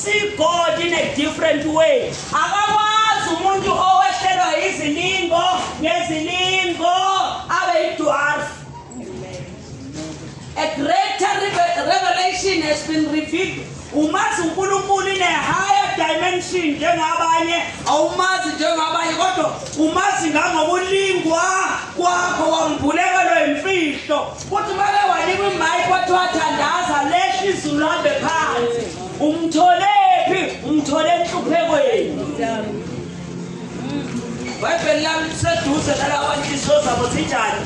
see God in a different way. Akakwazi umuntu owehlelwa izilingo ngezilingo abe idwarf. A greater revelation has been revealed. Umazi uNkulunkulu in a higher dimension njengabanye, awumazi njengabanye kodwa umazi ngangobulingwa kwakho wambulekelo imfihlo. Kuthi bake wanikwa imike wathi wathandaza lehla izulu hambe phansi. Umtholephi? Umthole enhluphekweni. Bible lami liseduze nalawa inhliziyo zabo zinjani?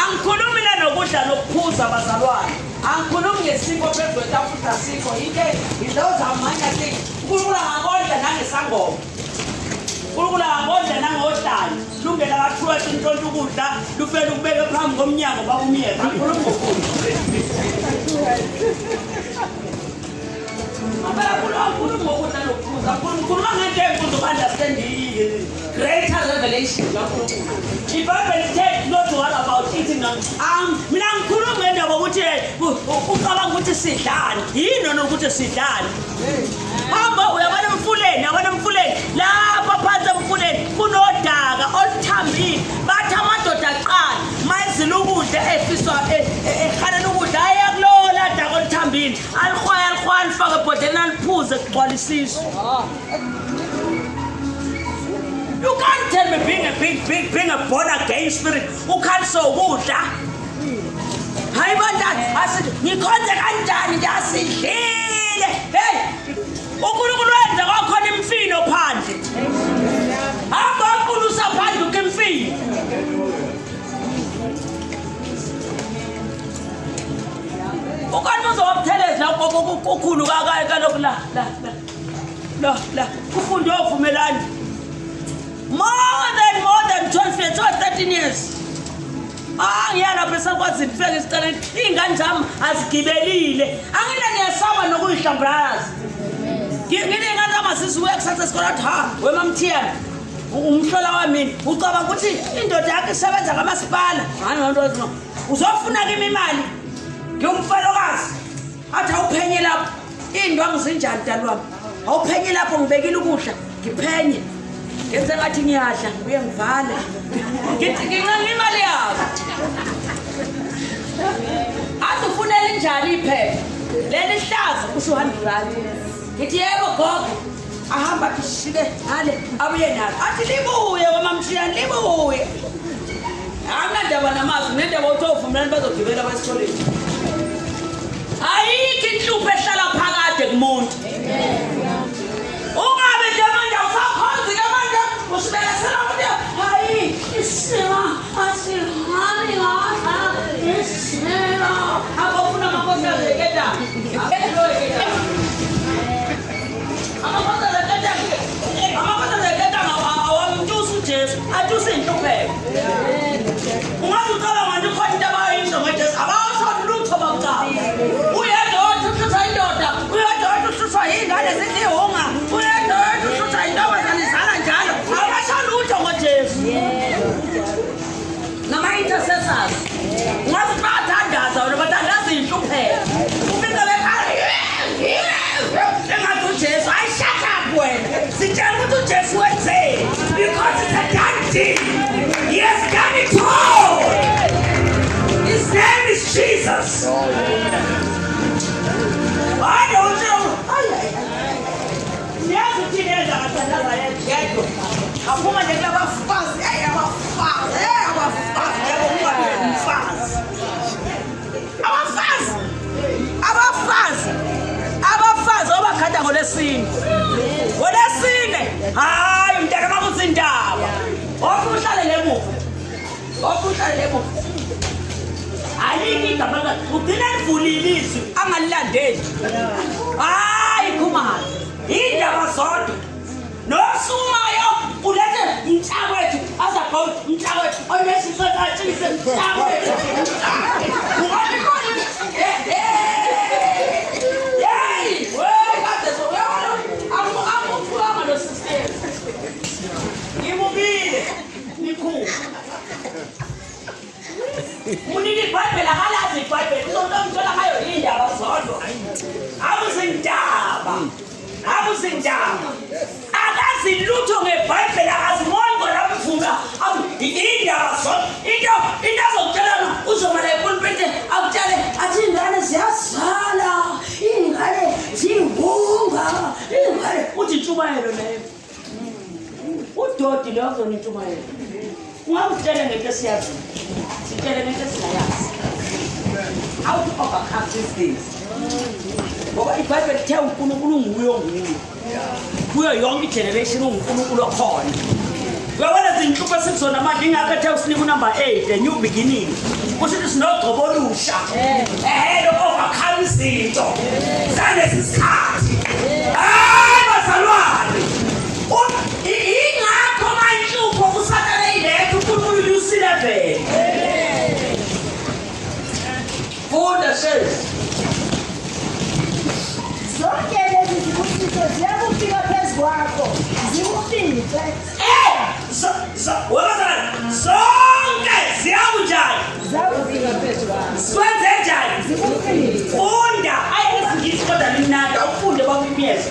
Angikhulumi la nokudla nokuphuza bazalwane. Angikhulumi ngesipho phezu kwetafula sipho. Iloza amanya thing. uNkulunkulu angakondla nangesangoma. uNkulunkulu angakondla nangohlalo. Lungela kathiwa intshontsho ukudla lufela ukubeka phambi komnyango babumiyeka. Angikhulumi ngokudla. Greater revelation. The Bible says not to worry about eating. Mina ngikhuluma ngendaba ukuthi ucabanga ukuthi sidlani. Yini nokuthi sidlani? Hamba uyabona emfuleni. Lapha phansi emfuleni kunodaka oluthambile. Bathi amadoda aqala mayizila ukudla efiswa ekhala ukudla ayakulola daka oluthambile. Alikhwaya lifaka ebhodleni aliphuze kugcwalisiswa. You can't tell me being a born again spirit who can't so ukudla. Hayi bandla asithi ngikhonze kanjani ngiyasidlile. Hey, uNkulunkulu wenza kwakhona imfino phandle. Hamba uqulusa phandle ukemfino. Ukani uzowabutheleza okukhulu kalokhu la kufundwe ovumelani more than 12 years or 13 years. Ngiyala phela kwazi ngifike isicela ingane zami azigibelile. Angina niyasaba nokuyihlambaraza. Ngine ingane zami sisiwe kusasa isikole athi wema Mthiyana umhlola wami ucabanga ukuthi indoda yakhe isebenza kamasipala. Ngani nto ezino uzofuna kimi imali ngiyumfalokazi athi awuphenye lapho indwangu zinjani dalwami awuphenye lapho ngibekile ukudla ngiphenye ngenze ngathi ngiyadla uye ngivale ngithi nginqanga imali yakho athi ufunela injani iphepha leli hlaza kusho 100 rand ngithi yebo gogo ahamba kushike ngale abuye nalo athi libuye wamamthiyana libuye angadaba namazwi nendaba uthovumelani bazogibela kwesikoleni. Ayikho inhlupho ehlala phakade kumuntu. Ungabe nje manje usakhonzi ke manje usibekesela ukuthi hayi isima asihani ngaha isima akufuna amakosi azekeda abeloyekeda amakosi azekeda awamntusi uJesu atusi inhlupheko. Ungathi ucala manje khona into abayisho ngoJesu abasho lutho bakucala. Uyedwa uthutha indoda, uyedwa uthutha ingane zidihunga, uyedwa uthutha intombazane izala njalo. Abasho lutho ngoJesu. Nama intercessors. Ungathi bathandaza wena bathandaza inhlupheko. Ufika bekhala engathi uJesu ayishaka wena. Sitshela ukuthi uJesu wenze because it's a done deal. He has done it all. His name is Jesus. I don't know. Yes, it is. I'm going to have a fast. I have a fast. I have a fast. I have a fast. I have a fast. I have a fast. Over kata ngole scene. Ngole scene. Hayi mntaka makuzindaba. Okuhlale lemuva. Okuhlale lemuva. Ayiki ngabanga ugcina livulile izwi angalilandeli. Hayi khumani. Indaba zonke. Nosumayo ulethe inhlawethu azaqoqa inhlawethu onesifakathise inhlawethu. Ungathi khona hey wey kade so amuphuma lo system. Ngimubile nikhulu. Munini iBhayibheli akalazi iBhayibheli uzonto ngithola ngayo indaba zodwa. Abuzindaba. Akazi lutho ngeBhayibheli akazimoni lapha indaba zodwa. Into azokutshela uzomala epulpiti akutshele athi ingane ziyazala, ingane ziyingunga, ingane uthi intshumayelo leyo. Udodi lo uzona intshumayelo. Ungakutshela ngento esiyazi. Sitshele ngento esingayazi. How to overcome these things. Ngoba iBhayibheli lithe uNkulunkulu nguye. Kuyo yonke igeneration uNkulunkulu okhona. Uyabona izinhlupho esizona manje ingakho ethe usinika number 8 a new beginning. Kusithi sinogcobo olusha. Overcome izinto. Zalesi sikhathi. Hayi bazalwane. Ingakho manje uSathane ilethe uNkulunkulu usilevele. Funda says. Zonke lezi zibusiso ziyakufika phezu kwakho. Zikufihle. Zonke ziyakunjani? Ziyakufika phezu kwakho. Sikwenze njani? Zikufihle. Funda. AyesiNgisi kodwa limnandi awufunde kwamimyezo.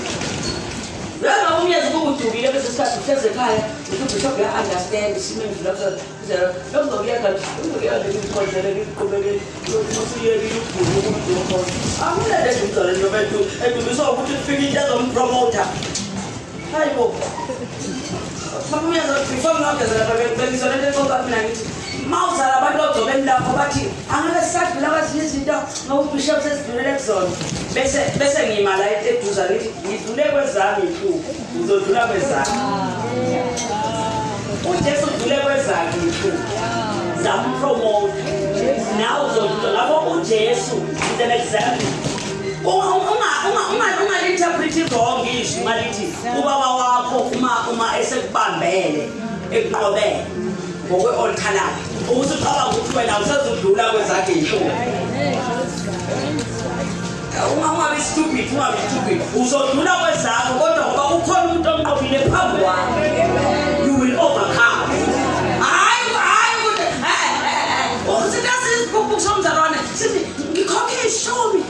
Lona umyezo ukudukile bese sikhathi uhleze ekhaya uBishop ya understand isimeni lapho lokuzokuyeka ukukhonzela ukuqhubeka usiyeke ukugula ukudukho. Akulede umntwana nobethu edumisa ukuthi ufike into ezompromoter. Hayibo. Mamumyezo before ngiyogezela bengizona into exoxa mina ngithi mawuzala abantu ogcobeni lapho bathi angeke sisadlula kwezinye izinto ngobuBishop sesidlulele kuzona. Bese ngima la eduza ngithi ngidlule kwezami inhlupho uzodlula kwezami. uJesu udlule kwezakhe inhlupho zampromote. Now uzodlula lapho uJesu is an example. Ungalinterpreti wrong isho malithi ubaba wakho uma esekubambele ekuqobele ngokwe-altar lakhe ukuthi uqaba ukuthi wena usezodlula kwezakhe inhlupho. Ungabi stupid uzodlula kwezakho kodwa ngoba ukhona umuntu omqobile phambi kwakho you will overcome. Hayi ukuthi somzalwane sithi ngikhokhe ishumi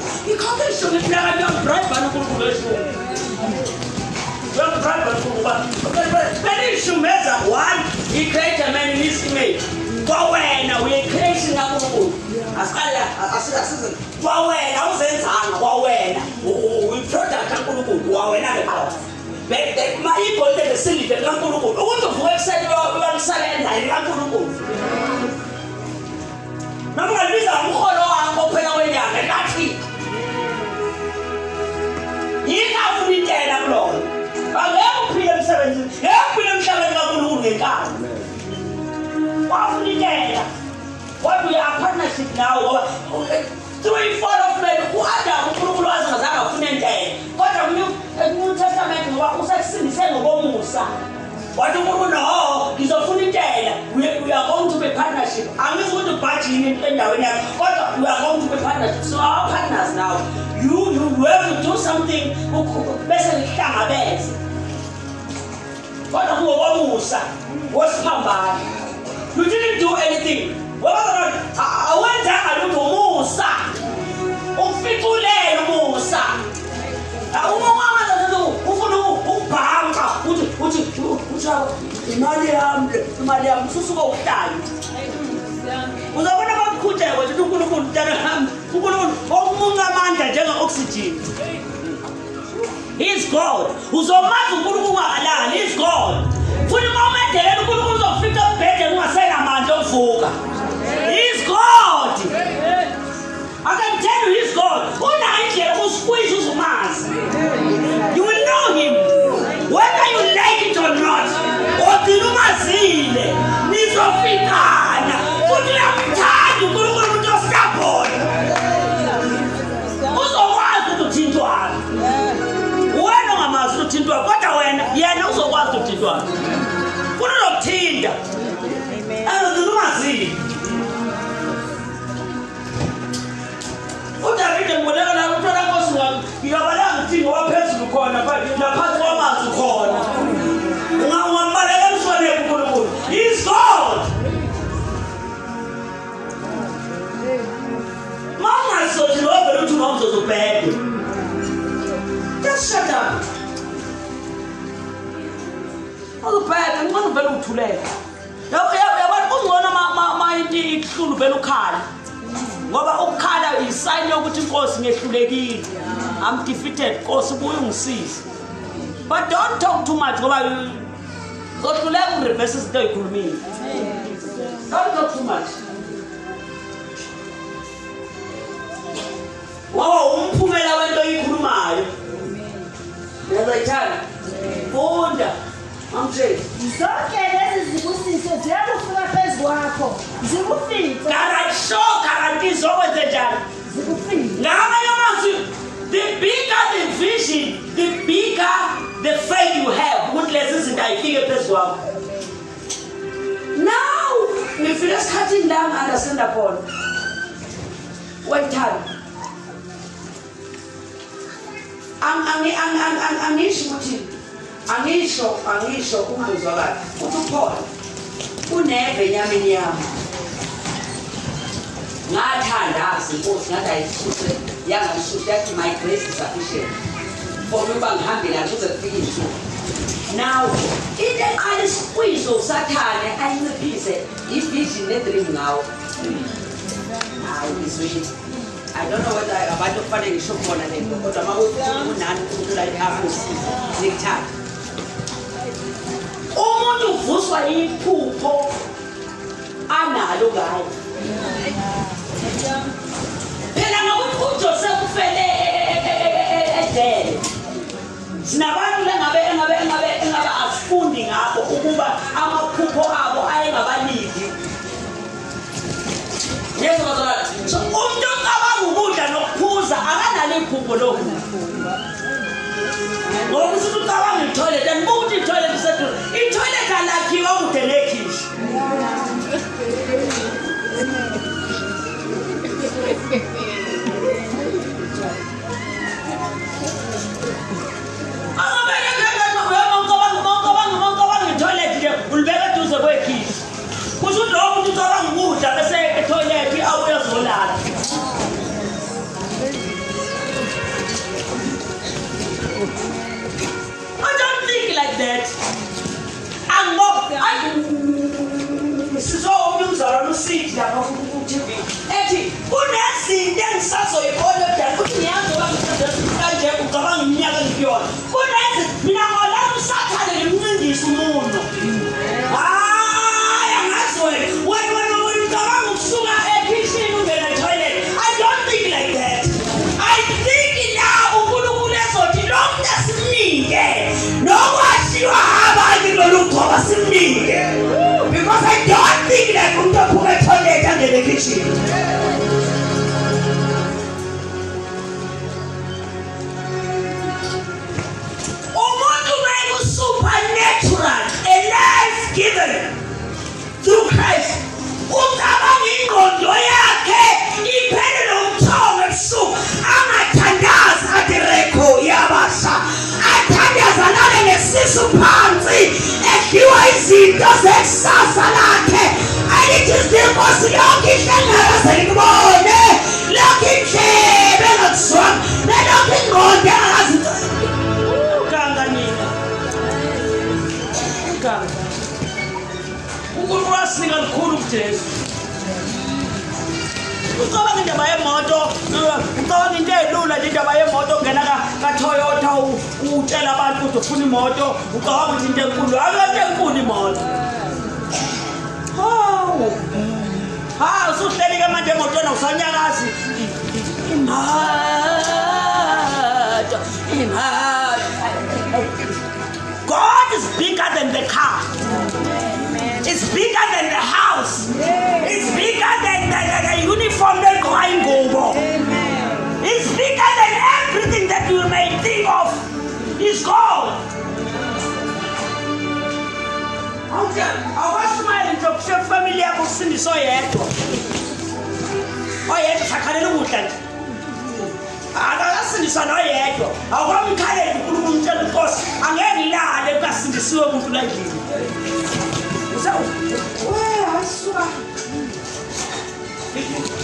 phela ngiyabribe uNkulunkulu eshumi. Ishumeza one, he created a man in his image. Kwawena uye-creation kaNkulunkulu. Asikaze kwawena uzenzanga kwawena uyi-product kaNkulunkulu kwawena-ke qha. Igolide nesiliva likaNkulunkulu ukuthi uvuke ekuseni uyalisala endlini kaNkulunkulu. Noma ungalibiza ngomholo wakho phela kwenyanga kathi yini afuna intela kulona. Angeke uphile emsebenzini, ngeke uphile emhlabeni kaNkulunkulu ngenkani. Wafuna intela. What we are partnership now, 3/4 of men who Adam uNkulunkulu azange afune intela. Kodwa New Testament ngoba usasindise ngokomusa. Wathi uNkulunkulu no, ngizofuna intela. We are going to be partnership. Angithi ukuthi ubhajini endaweni yakho, kodwa we are going to be partnership. So our partners now. You have to do something bese ngihlangabeze. Kodwa ngokomusa wesiphambano. You didn't do anything. Awenzanga lutho umusa. Uficulele umusa. Ufuna ukubhanqa uthi imali yami ususuka ukuhlala. Uzobona bakukhuthe ukuthi uNkulunkulu mntana wami, uNkulunkulu omunye amandla njenge-oxygen. He is God. Uzomazi uNkulunkulu ungakalali, he is God. Futhi uma umedelela uNkulunkulu uzofika embhedeni ungasenamandla okuvuka. He is God. I can tell you he is God. Unayo indlela ukusqueeze uzumazi. You will know him. Whether you like it or not. Odina umazile. Nizofikana. Futhi uyamthanda uNkulunkulu umuntu ostabona. Uzokwazi ukuthintwana. Wena ungamazi ukuthintwana kodwa wena yena uzokwazi ukuthintwana. Funa ukuthinta. Odina umazile. ikuhlulu vele ukhala ngoba ukukhala isign yokuthi inkosi ngehlulekile I'm defeated Nkosi ubuye ungisize but don't talk too much ngoba zohluleka ureverse izinto oyikhulumile don't talk too much wow umphumela wento oyikhulumayo uyazayithanda funda amtshela zonke lezi zibusiso ziyakufika phezu kwakho zikufice garanti zokwenze njani zikufice ngamanye amazwi the bigger the vision the bigger the faith you have ukuthi lezi zinto ayifike phezu kwakho now ngifike esikhathini la ngi-understanda khona wayithanda angisho umuzwa kahle uthi uPaul uneve enyameni yami ngathandaza inkosi ngathi ayisuse yangasuse yathi my grace is sufficient for me uba ngihambe nazo kuze kufike izinsuku now into eqala isiqwizo usathane ayinciphise ivision nedream ngawo hayi izwini I don't know whether abantu kufanele ngisho khona lento kodwa makunani umuntu la ekhaya ngikuthanda umuntu uvuswa iphupho analo ngayo phela ngokuthi uJoseph ufele edele sinabantu engabe asifundi ngabo ukuba amaphupho abo ayengabalidi yeso bazalwane so umuntu ocabanga ukudla nokuphuza akanalo iphupho lokhu ngoba usuthi ucabanga itoilet and ukuthi itoilet isethu itoilet alakhiwa kude nekhishi ngicabanga itoilet nje ulibeka eduze kwekhishi kusho ukuthi lo muntu ucabanga ukudla bese etoilet abuye azolala I don't think like that. Sizomuzalwana usithi lapha ku-TV ethi kunezinto engisazoyibona kodwa ukuthi ngiyazoba kanje ucabanga iminyaka ngikuyona mina ngolana usathane ngimncindise umuno hayi angazi wena ucabanga ukusuka ekhishini ungena etoilet I don't think like that I think la uNkulunkulu ezothi lo muntu asimnike nokwashiwa abanye lolugcoba simnike because I don't think like umuntu aphume etoilet angene ekitchen umuntu manje supernatural a life given through Christ ucabanga ingqondo yakhe iphele nomthongo ebusuku angathandazi adireko yabasha athandaza nale ngesisu phansi edliwa izinto zekusasa lakhe alithi inkosi lonke ihlangana ngibone lonke indlebe engakuzwanga nelonke ingqondo engazi uganga nina uganga uNkulunkulu wasinika likhulu kuJesu ucabanga indaba yemoto ucabanga into elula nje indaba yemoto ungena kaToyota utshela abantu ukuthi ufuna imoto ucabanga ukuthi into enkulu akuyona enkulu imoto usuhlelike manje emotweni usanyakazi God is bigger than the car. It's bigger than the house. It's bigger than the uniform that going over. It's bigger than everything that you may think of. It's God. Okay. Awashumayela nje kushe family yakho usindiswa yedwa. Oyedwa sakhalela ukudla nje. Akasindiswa noyedwa. Awukwamkhaleli uNkulunkulu umtshela inkosi angeke ngilale ukasindisiwe umuntu la endlini. Asuka.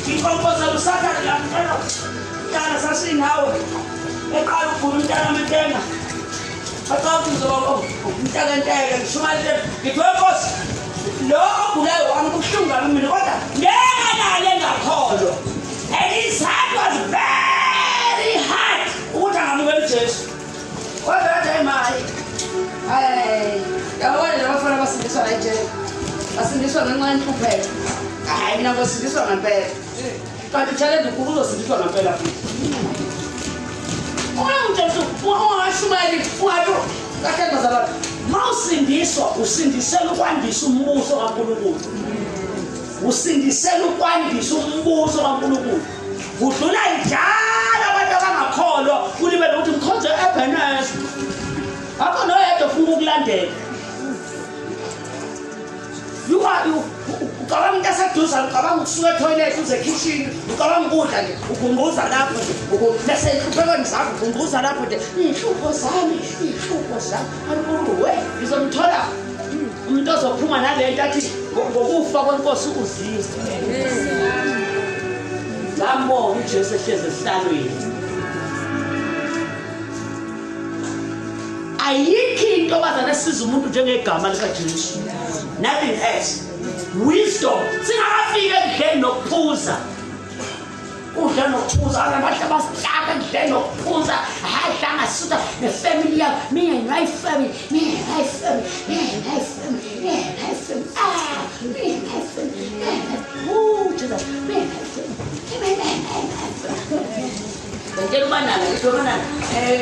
Ikompoza lusaka la mntana sasinawe. Eqala ukugula umntana amantenga. Akakuzoba umntaka nteke ngishumayele ngitwe inkosi. Lo ogulayo wami kubuhlungu mina kodwa nenhlupheko. Hayi mina ngosindiswa ngempela. Kanti challenge ukhulu uzosindiswa ngempela futhi. Umuntu ungashumeli ungathi kahle bazalwane. Mawusindiswa usindisela ukwandisa umbuso kaNkulunkulu. Usindisela ukwandisa umbuso kaNkulunkulu. Udlula njalo abantu abangakholwa kulibele ukuthi mkhonze eBenes. Akho noyedwa ufuna ukulandela. Ucabanga ukuthi aseduza, ucabanga ukusuka etoilet uze kitchen, ucabanga ukudla nje, ugunquza lapho nje, bese inhluphekweni zakho ugunquza lapho nje, inhlupho zami. Ankulunkulu we, ngizomthola umuntu ozophuma nalento athi ngokufa kwenkosi uzizwe. Ngambonga uJesu ehlezi esihlalweni. Ayikho into bazana siza umuntu njengegama likaJesu. Nothing else. Wisdom. Singakafika endleni nokuphuza. Udla nokuphuza abantu abasihlaka endleni nokuphuza. Hahlanga sitha nefamily yakho. Me and my family. Oh, Jesus. Ngicela ubanana ngithobanana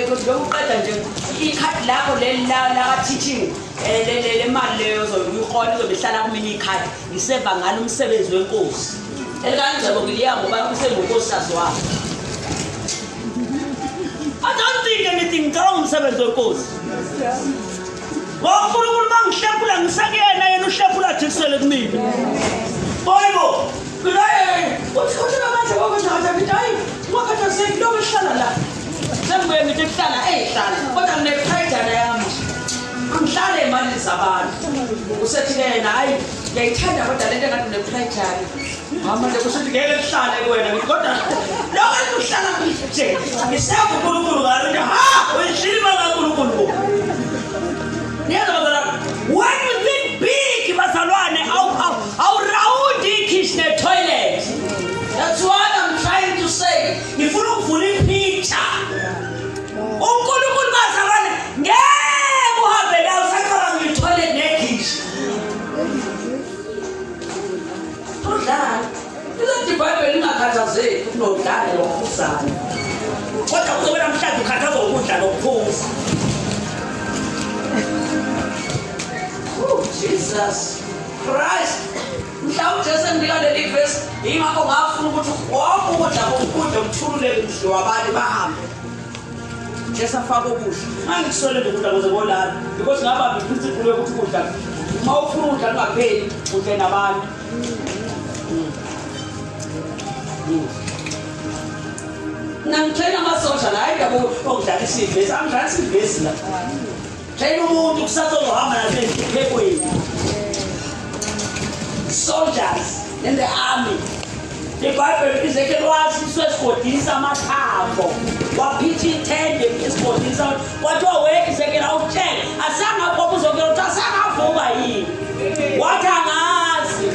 ngokuqeda nje ikhadi lakho leli la teaching le mali leyo uzoyiqona izobehlala kumina ikhadi ngiseva ngalo umsebenzi wenkosi elikangcebo ngiliya ngoba usengonkosikazi wakho. I don't think anything ngicabanga umsebenzi wenkosi. Ngokukhuluma mangihlephula ngisakuyena yena uhlephula jikisele kumina. Boybo Kulaye, uthi manje kokwenza ngithi hayi, wakhatha sekulobe hlala la. Sengibuye ngithi kuhlala ehlala, kodwa nginepride yami. Angihlale imali zabantu. Usethi yena hayi, ngiyayithanda kodwa lento engathi unepride yami. Manje kusho ngeke kuhlale kuwena ngithi kodwa lokho uhlala nje. Ngiseka uNkulunkulu ngathi ha, uyishima kaNkulunkulu. Niyazwa bazalwane, when you think big bazalwane awurawundi ikitchen toilet. That's what I'm trying to say. Ngifuna ukuvula ipicture. uNkulunkulu bazalwane ngeke uhambe la usacabanga itoilet nekitchen. Udlala. Izothi iBhayibheli ingakhathazeki kunodlala lokuphuzana. Kodwa kuzobe namhlanje ukhathazwa ukudla nokuphuza. Jesus Christ. Mhlawumbe Jesu ndikaleli verse ingakho ngafuna ukuthi wonke ukudla kokudla ukuthulule umdli wabantu bahambe. Jesu afaka ukudla. Angisolele ukudla kuze kolala because ngaba iprinciple yokuthi ukudla uma ufuna ukudla ungapheli udle nabantu. Nangitshela amasosha la ayidabo okudlala isivesi, angidlala isivesi la. Tshela umuntu kusazohamba nasemphephweni. Soldiers in the army. The Bible is like was isigodini samathambo. Waphithi ithende isigodini sawo. Kwathiwa wena isekela awutshela. Asangaphopa uzokela ukuthi asangavuka yini. Wathi angazi.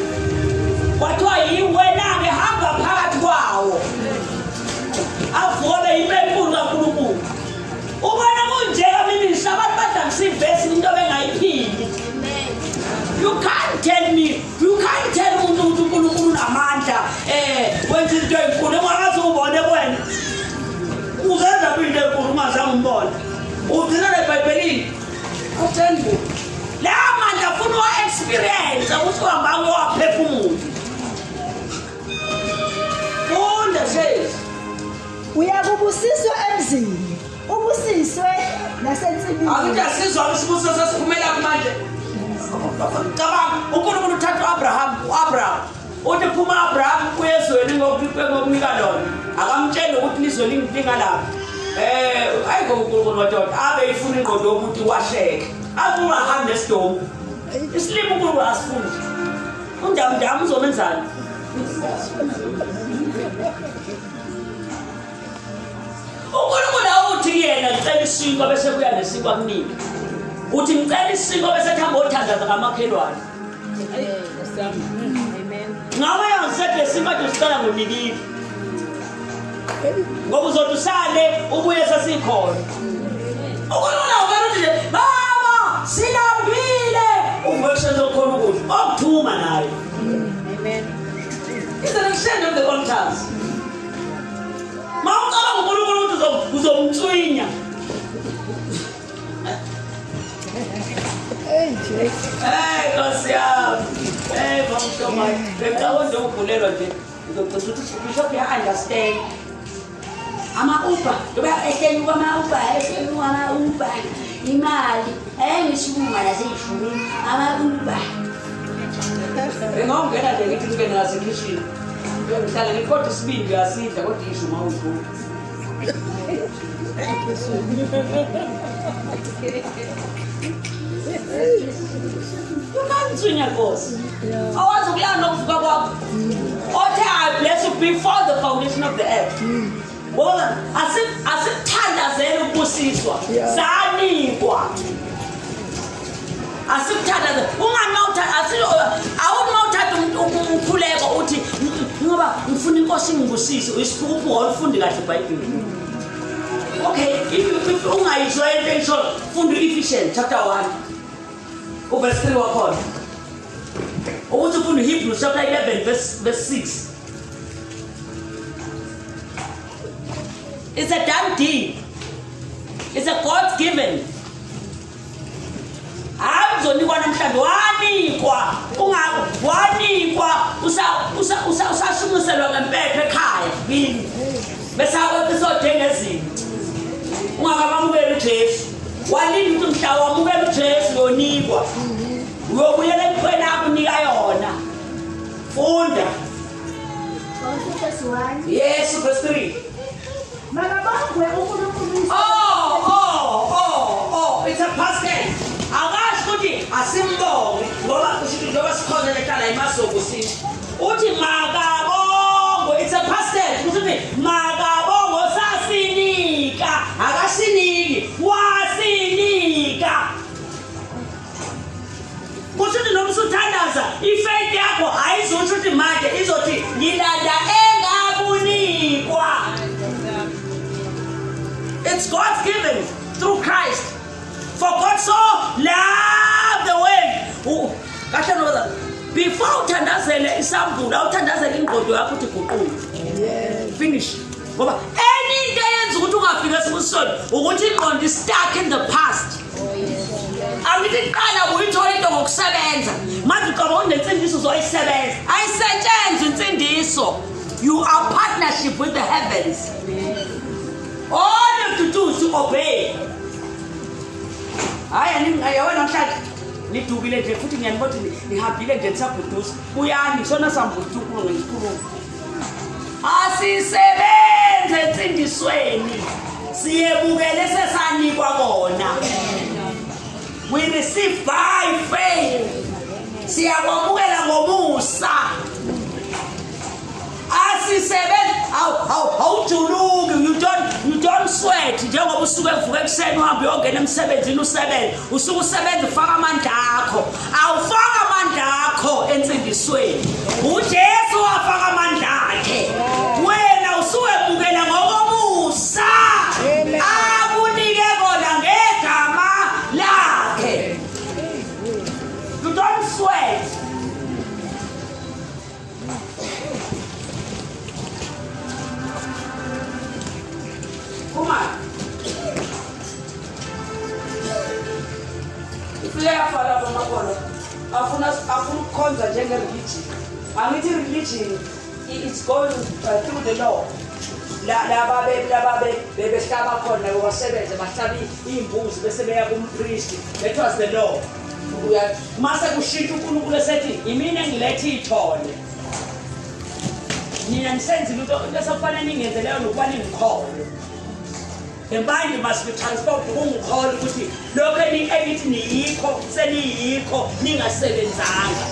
Kwathiwa yiwena ngihamba phakathi kwawo. Avule imepulu kaNkulunkulu. Ubona kunjeka mina abantu badangisa into bengayiphindi. You can't tell umuntu ukuthi uNkulunkulu unamandla wenza into enkulu engazi ubone wena. Uzenza into enkulu ungazange umbone. Udina eBhayibhelini. Uthengu. La mandla ufuna uwa-experience ukuthi uhamba uyowaphefumula. Funda says uyakubusiswa emzini, ubusiswe nasensibini. Akuthi asizwa isibusiso sesiphumela kumanje. Cabanga uNkulunkulu uthatha uAbraham uthi phuma Abraham kuyezweni ngokunika lona akamtshela ukuthi nizwe linga lapha ayiko uNkulunkulu madoda abe ifuna ingqondo yokuthi wahleke akuhambe nesidomo isilimo uNkulunkulu asifuni undamdamu uzomenzani. uNkulunkulu awuthi yena ngicela isiko bese kuya nesiko akunika. Uthi ngicela isiko bese thamba othandaza kamakhelwane. Amen. Ngabe yangisethe isiko nje sicela ngonikile. Ngoba uzothi usale ubuye sesikhona. Ukhona ukuthi baba silambile. Uvese zokhona ukuthi okuthuma naye. the altars. Mawucala uNkulunkulu ukuthi uzomtswinya. Hey, Nkosi yami. Hey, mama, ngicabanga ukuvulelwa nje. Ngizocela bishop ya understand. Ama-Uber, ngoba ehleli kwama-Uber, imali, ngisibunga naseyishumi, ama-Uber. Ngawungena nje ngithi ngingena nasekitchen. Ngihlala ngikhoda isibindi uyasidla kodwa ishumi awuyikhulu. Ukantswinya Nkosi. Awazi ukuyana ukuvuka kwakho. Othe I bless you before the foundation of the earth. Bona asithandazele ukubusiswa. Sanikwa. Asithandazele. Awunawuthatha umkhuleko uthi ngoba ngifuna inkosi ingibusise isiphupho olufundi kahle eBhayibhelini. Okay, if ungayizwa into engisho funda Ephesians chapter 1 verse 3 wakhona. Ukuthi ufunda Hebrews chapter 11 verse 6. It's a damn deal. It's a God's given. Awuzonikwa namhlanje wanikwa usashumuselwa ngempepho ekhaya yini bese besodinga izinto ungakabamukela uJesu walinda ukuthi mhla wamukela uJesu yonikwa uyobuyela empweni akunika yona funda yes verse 3 it's a past tense. Akasho ukuthi asimbonge ngoba sikhona lehlala imasoko sithi uthi makabongo it's a past tense ukuthi makabongo sasinika akasiniki wasinika kuthi noma usuthandaza ifaith yakho ayizothi ukuthi manje izothi ngilanda engakunikwa. It's God's given through Christ. For God so loved the world. Before uthandazele isambula uthandazele ingqondo yakho uthi guqula. Finish. Ngoba anything eyenza ukuthi ungafika esibusweni ukuthi ingqondo stuck in the past. Awuthi qala uyithola into ngokusebenza. Manje uqaba unensindiso zoyisebenza. Ayisetshenzwe insindiso. You are partnership with the heavens. All you have to do is to obey. Ayawena namhlanje nidukile nje futhi ngiyanibona ukuthi nihambile nje nisabhuduza uyani sona sambuthu uNkulunkulu ngisikhuluma asisebenze entsindisweni siyebukele sesanikwa kona we receive by faith siyakwamukela ngomusa asisebenze awujuluki you don't sweat njengoba usuke uvuka ekuseni uhambe uyongena emsebenzini usuke usebenza ufaka amandla akho awufaka amandla akho entsindisweni uJesu wafaka amandla akhe wena usuke bukela ngokomusa akunike kona ngegama lakhe you don't sweat. Come on. Siyafala bamakolo. Afuna ukukhonza njenge religion. Angithi religion it's going through the law. La bebehlaba khona ngobasebenza bahlaba imbuzi bese beya kumpriest. That was the law. Mase kushintsha uNkulunkulu esethi imina ngilethe ithole. Nina nisenze into lesokufanele ningenze leyo nokuba ningikhole. The mind must be transformed to ungikhole ukuthi lokho enithi niyikho seniyikho ningasebenzanga.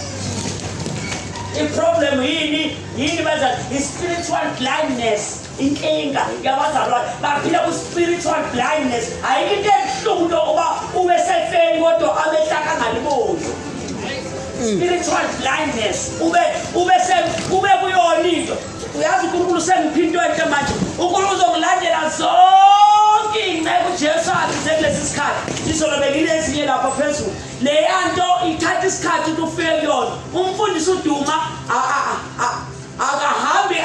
Iproblem yini baza spiritual blindness inkinga yabazalwane baphila ku spiritual blindness ayikho ehlungu lokuba ube sefeni kodwa amehlaka ngaliboni. Spiritual blindness ube kuyona into uyazi uNkulunkulu sengiphindwe into manje uNkulunkulu uzongilandela zonke ingcebo uJesu athi kulesi sikhathi izolobekile ezinye lapha phezulu le yanto ithatha isikhathi ukufika kuyona umfundisi uDuma akahambi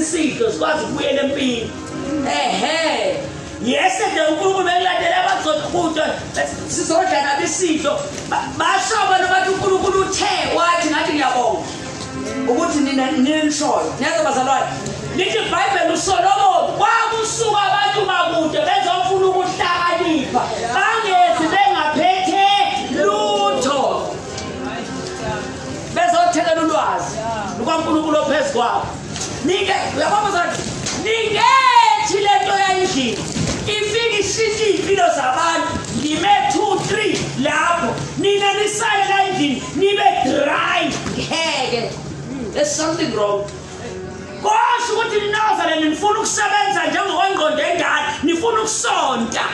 isidlo sikwazi ukubuyela empini. Yesterday uNkulunkulu bekulandela abazokudla sizodla nabo isidlo bashoba nobathi uNkulunkulu uthe wathi ngathi ngiyabonga ukuthi nina ninishoyo niyazi bazalwane lithi iBhayibheli uSolomon kwakusuka abantu bakude bezofuna ukuhlakanipha bangezi bengaphethe lutho bezothekela ulwazi lukaNkulunkulu ophezukwabo uyabona zathi ningethi lento yayindlini ifike ishintshe impilo zabantu ngime 2-3 lapho nina nisale la endlini nibe dry ngeke. There's something wrong. Kosho ukuthi ninazale nifuna ukusebenza njengokwenqondo engane nifuna ukusonta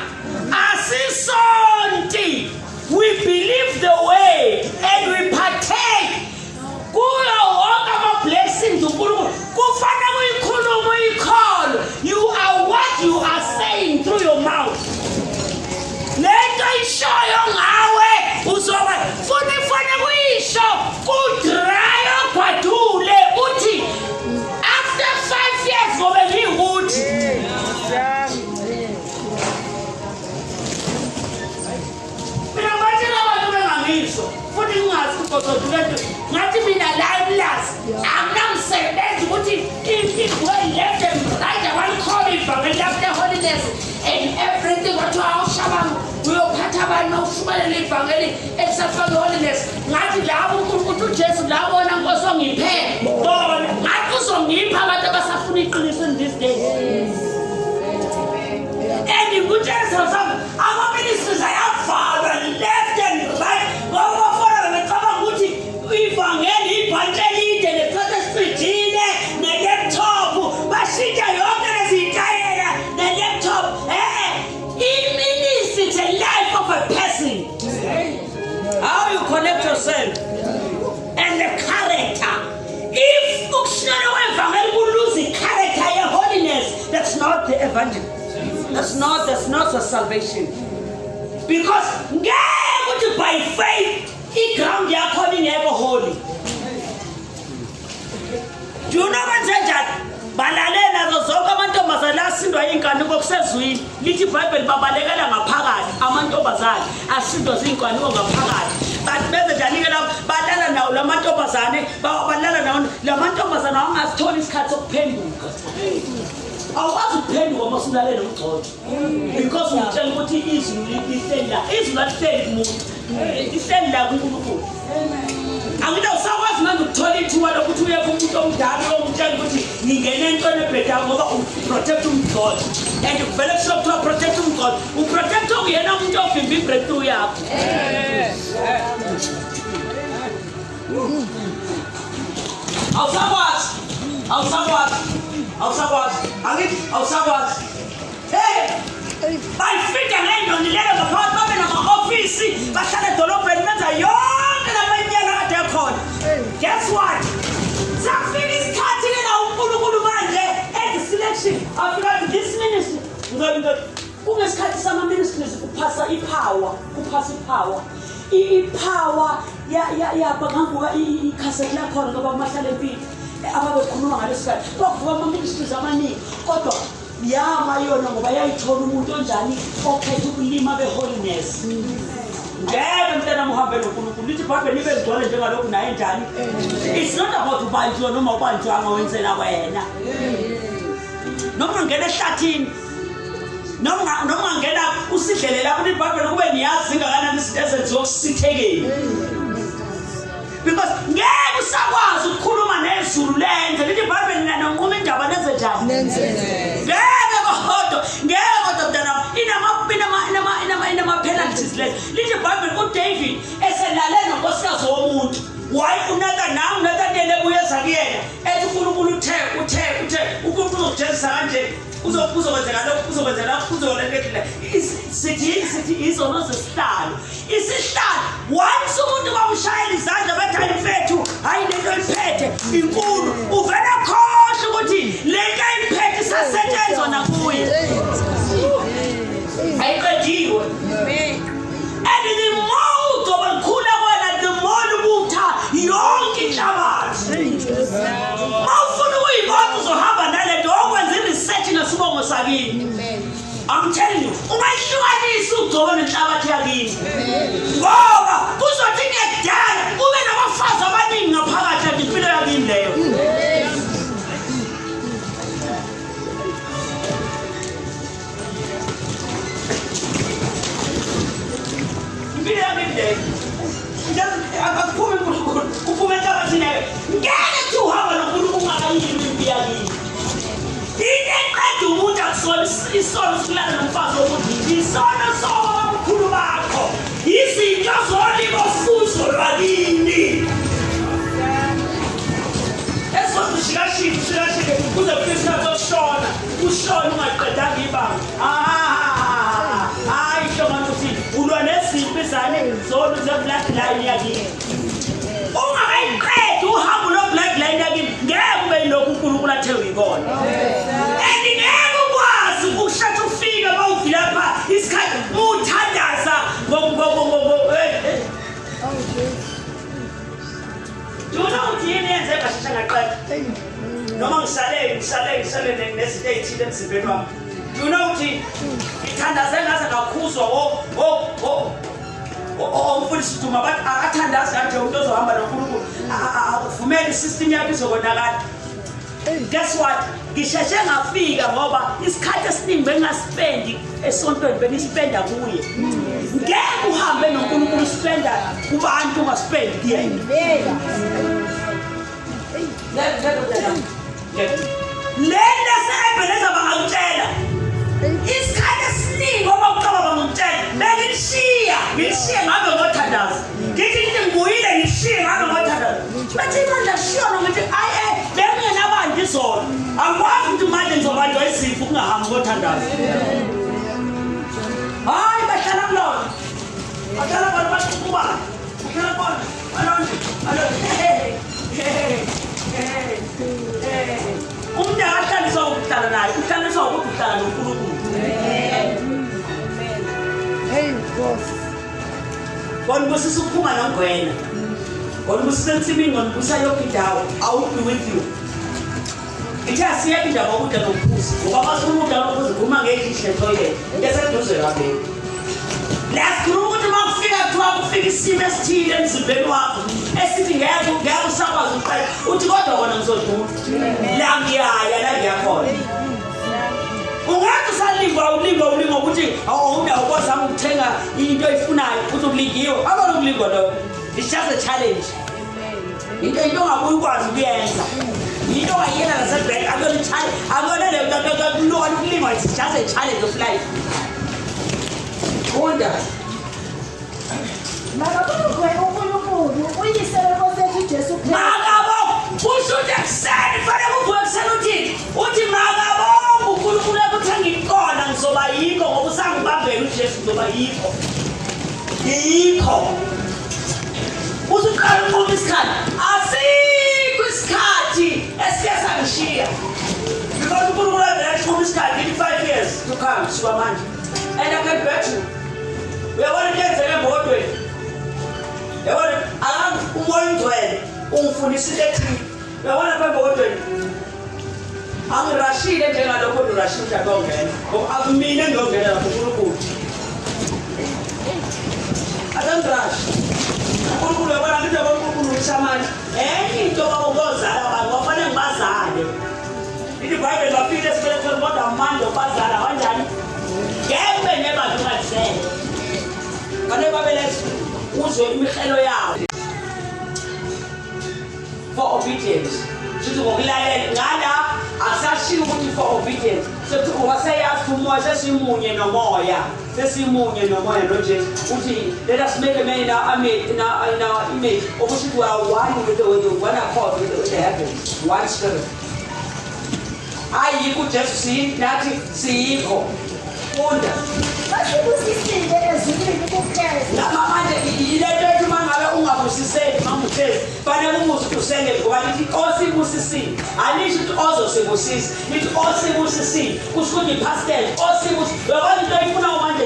asisonti. We believe the way and we partake kuyo wonke ama-blessings uNkulunkulu kufanele uyikhulume uyikholo. You are what you are saying through your mouth. Lento ishoyo ngawe uzoba futhi fanele uyisho kudry ogwadule uthi after 5 years ngobe ngikuthi mina batshela abantu bengangisho futhi ungazi ukuzodulento ngathi mina liveless anginamsebenzi ukuthi if we left them right one call ivangeli after holiness and everything wathiwa Shabangu uyophatha abantu ukushumayela ivangeli ekusafaka holiness ngathi labo uNkulunkulu uJesu labona Nkosi ongiphe bona ngathi uzongipha abantu abasafuna iqiniso in this day. And ngutshela sami ama-ministries ayavalwa left and right ngoba bafona becabanga ukuthi ivangeli ibhantshi elide nethatha esiprijile ne-laptop bashintsha yonke lezitayela ne-laptop. I-ministry is a life of a person. How you connect yourself and the character. If ukushintsha kwevangeli kuluze i-character ye-holiness, that's not the evangel. That's not the salvation. Because by faith, ground yakho ingekho holy. Do you know what that? Balalela zonke amantombazane asindwa inkanuko kusezwini. Lithi iBhayibheli babalekela ngaphakathi amantombazane asindwa zinkanuko ngaphakathi. But beze janike lapho balala nawo lamantombazane balala nawo lamantombazane angasithola isikhathi sokuphenduka. Awukwazi ukuphenduka uma usulalela umgcotsho because utshela ukuthi izulu lihleli la izulu alihleli kumuntu lihleli la kuNkulunkulu. Angina usakwazi manje ukuthola ithuba lokuthi uye kumuntu omdala omtshela ukuthi ngingene entweni ebhedayo ngoba uprotect umgcotsho and uvele kusho kuthiwa protect umgcotsho uprotect okuyena umuntu ovimba ibreakthrough yakho. Awusakwazi. Hey! Bayifika ngey'ndondilelo ngaphakathi babe nama-ofisi bahlala edolobheni benza yonke lamanyana kade ekhona. Guess what? Safika isikhathi-ke la uNkulunkulu manje selection afika this ministry kungesikhathi sama-ministries kuphasa ipower ipower yabanganguka ikhasethi lakhona ngoba mahlala empilo ababekhuluma ngalesikhathi bakuvuka ama-ministries amaningi kodwa yama yona ngoba yayithola umuntu onjani okhetha ukulima be-holiness. Ngeke mntana muhambe noNkulunkulu lithi iBhayibheli libe ligcwele njengalokhu naye njani. It's not about ubanjwa noma ubanjwanga wenzela wena. Noma ungena ehlathini noma ngena usidlele lapho iBhayibheli kube niyazi ingakanani izinto ezenziwa kusithekeni. Because ngeke usakwazi ukukhuluma nezulu lenze lithi iBhayibheli nanonquma indaba nezenjani. Ngeke kodwa mntana inama-penalties lezo. Lithi iBhayibheli uDavid eselale nonkosikazi womuntu uNathan ebuye kuyena ethi uNkulunkulu uthe uNkulunkulu uzokujezisa kanje uzokwenzeka lokhu uzokwenzela uzolekela sithi izona zesihlalo isihlalo once umuntu bamshayela izandla bathi ayimfethu hayi lento iphethe inkulu uvela khohle ukuthi lento ayiphethe isasetshenzwa nakuye ayiqediwe. And the more uzobakhula kwena the more ubutha yonke inhlabathi mawufuna ukuyibona uzohamba nale thina ngeke kuthi uhamba noNkulunkulu ungakayimi impi yakini. Into eqeda umuntu akusona isono sikulala nomfazi wokuthi isono somkhulu bakho izinto zolimo fuzo lwakini. Shikashike kuze kufike isikhathi sokushona ushona ungaqedanga ibanga. Hayi hloma ukuthi ulwa nezimpi zane zona ze-bloodline yakini. Ungakayiqedi uhambo lo-bloodline yakini ngeke ube yilokhu uNkulunkulu athe uyikona. And ngeke ukwazi ukushatha ufike uma uvile lapha isikhathi uthandaza Duna ukuthi yini yenze kashesha ngaqeda. Noma ngisale nezinto ezithile emzimbeni wami. Duna ukuthi ngithandaze ngaze ngakhuzwa umfundisi Duma bathi akathandazi kanje umuntu ozohamba noNkulunkulu akuvumeli isystem yakhe izokonakala. Guess what? Ngisheshe ngafika ngoba isikhathi esiningi bengingaspendi esontweni bengispenda kuye. Ngeke uhambe noNkulunkulu uspenda kubantu ungaspendi kuyena. Lena sebeleza bangakutshela. Isikhathi esiningi uma uqaba bangakutshela ngilishiya ngabe ngothandaza. Ngithi ngibuyile ngishiye ngabe ngothandaza. Bathi manje shiyona ukuthi benginabandi izolo. Angikwazi ukuthi manje ngizobanjwa izifo kungahambi ngothandaza. Hayi bahlala kulona. Bahlala bona baqhuba. Bahlala bona. Umuntu akahlaliswa ukuhlala naye, uhlaliswa ukuhlala noNkulunkulu. Hey Nkosi. Bonibusisa ukuphuma nongwena. Bonibusisa ensimini ngonibusisa yonke indawo. I will be with you. Ithe asiyeke indaba okude nokuphuza. Ngoba basifuna ukudla nokuphuza kuma ngekhihle toilet. Ngeseduze kabe. Lasikhuluma ukuthi makufika kuthiwa kufika isimo esithile emzimbeni wakho esithi ngeke usakwazi ukuqala uthi kodwa kona ngizodlula la ngiyaya la ngiyakhona. Ungathi usalinga ukuthi awunawo kozama ukuthenga into oyifunayo ukuthi ulingiwe abona ukulingo lo. It's just a challenge. Into ongabuyi ukwazi ukuyenza. Into wayena nasebhank akuyona le nto ukulingwa. It's just a challenge of life. Wonder. Makabongwe uNkulunkulu uyisele Nkosi Jesu Kristu. Makabo ushuthi ekseni fanele kuvuke ekseni uthi makabonga uNkulunkulu ukuthi ngiqona ngizoba yikho ngoba usangibambela uJesu ngizoba yikho. Usuqala uqhuma isikhathi asikho isikhathi esike sangishiya. Because uNkulunkulu uqhuma isikhathi in 5 years to come kusuka manje. And I can bet you. Uyabona into enzeke emotweni. Uyabona umoyingcwele ungifundisile ethi uyabona phambi kodweni. Angirashile njengalokho urashile akongena. Ngoba akumina ngiyongena lapho uNkulunkulu. Azangirashi. uNkulunkulu uyabona into yokuNkulunkulu ushamani. Into babongozala abantu bafanele ngibazale. iBhayibheli bafike esibelethweni kodwa amandla obazala kanjani? Ngeke nebantu ngalisele. Kane babelethe uzwe imihelo yabo. For obedience. Sithi ngokulalela ngala asashiya ukuthi for obedience. Sethi waseyazi umoya sesimunye nomoya. Sesimunye nomoya noJesu. Uthi let us make a man in our image. Okushithi we are one with the one accord with the heavens. One spirit. Ayikho uJesu nathi siyikho. Funda. Basibusisile ezulwini kuphela. Manje ilento ethi mangabe ungabusiseli mamuthezi fanele umuthi usenge ngoba lithi osibusisile alisho ukuthi ozosibusisa lithi osibusisile kusho ukuthi past tense osibusisile uyabona into oyifuna manje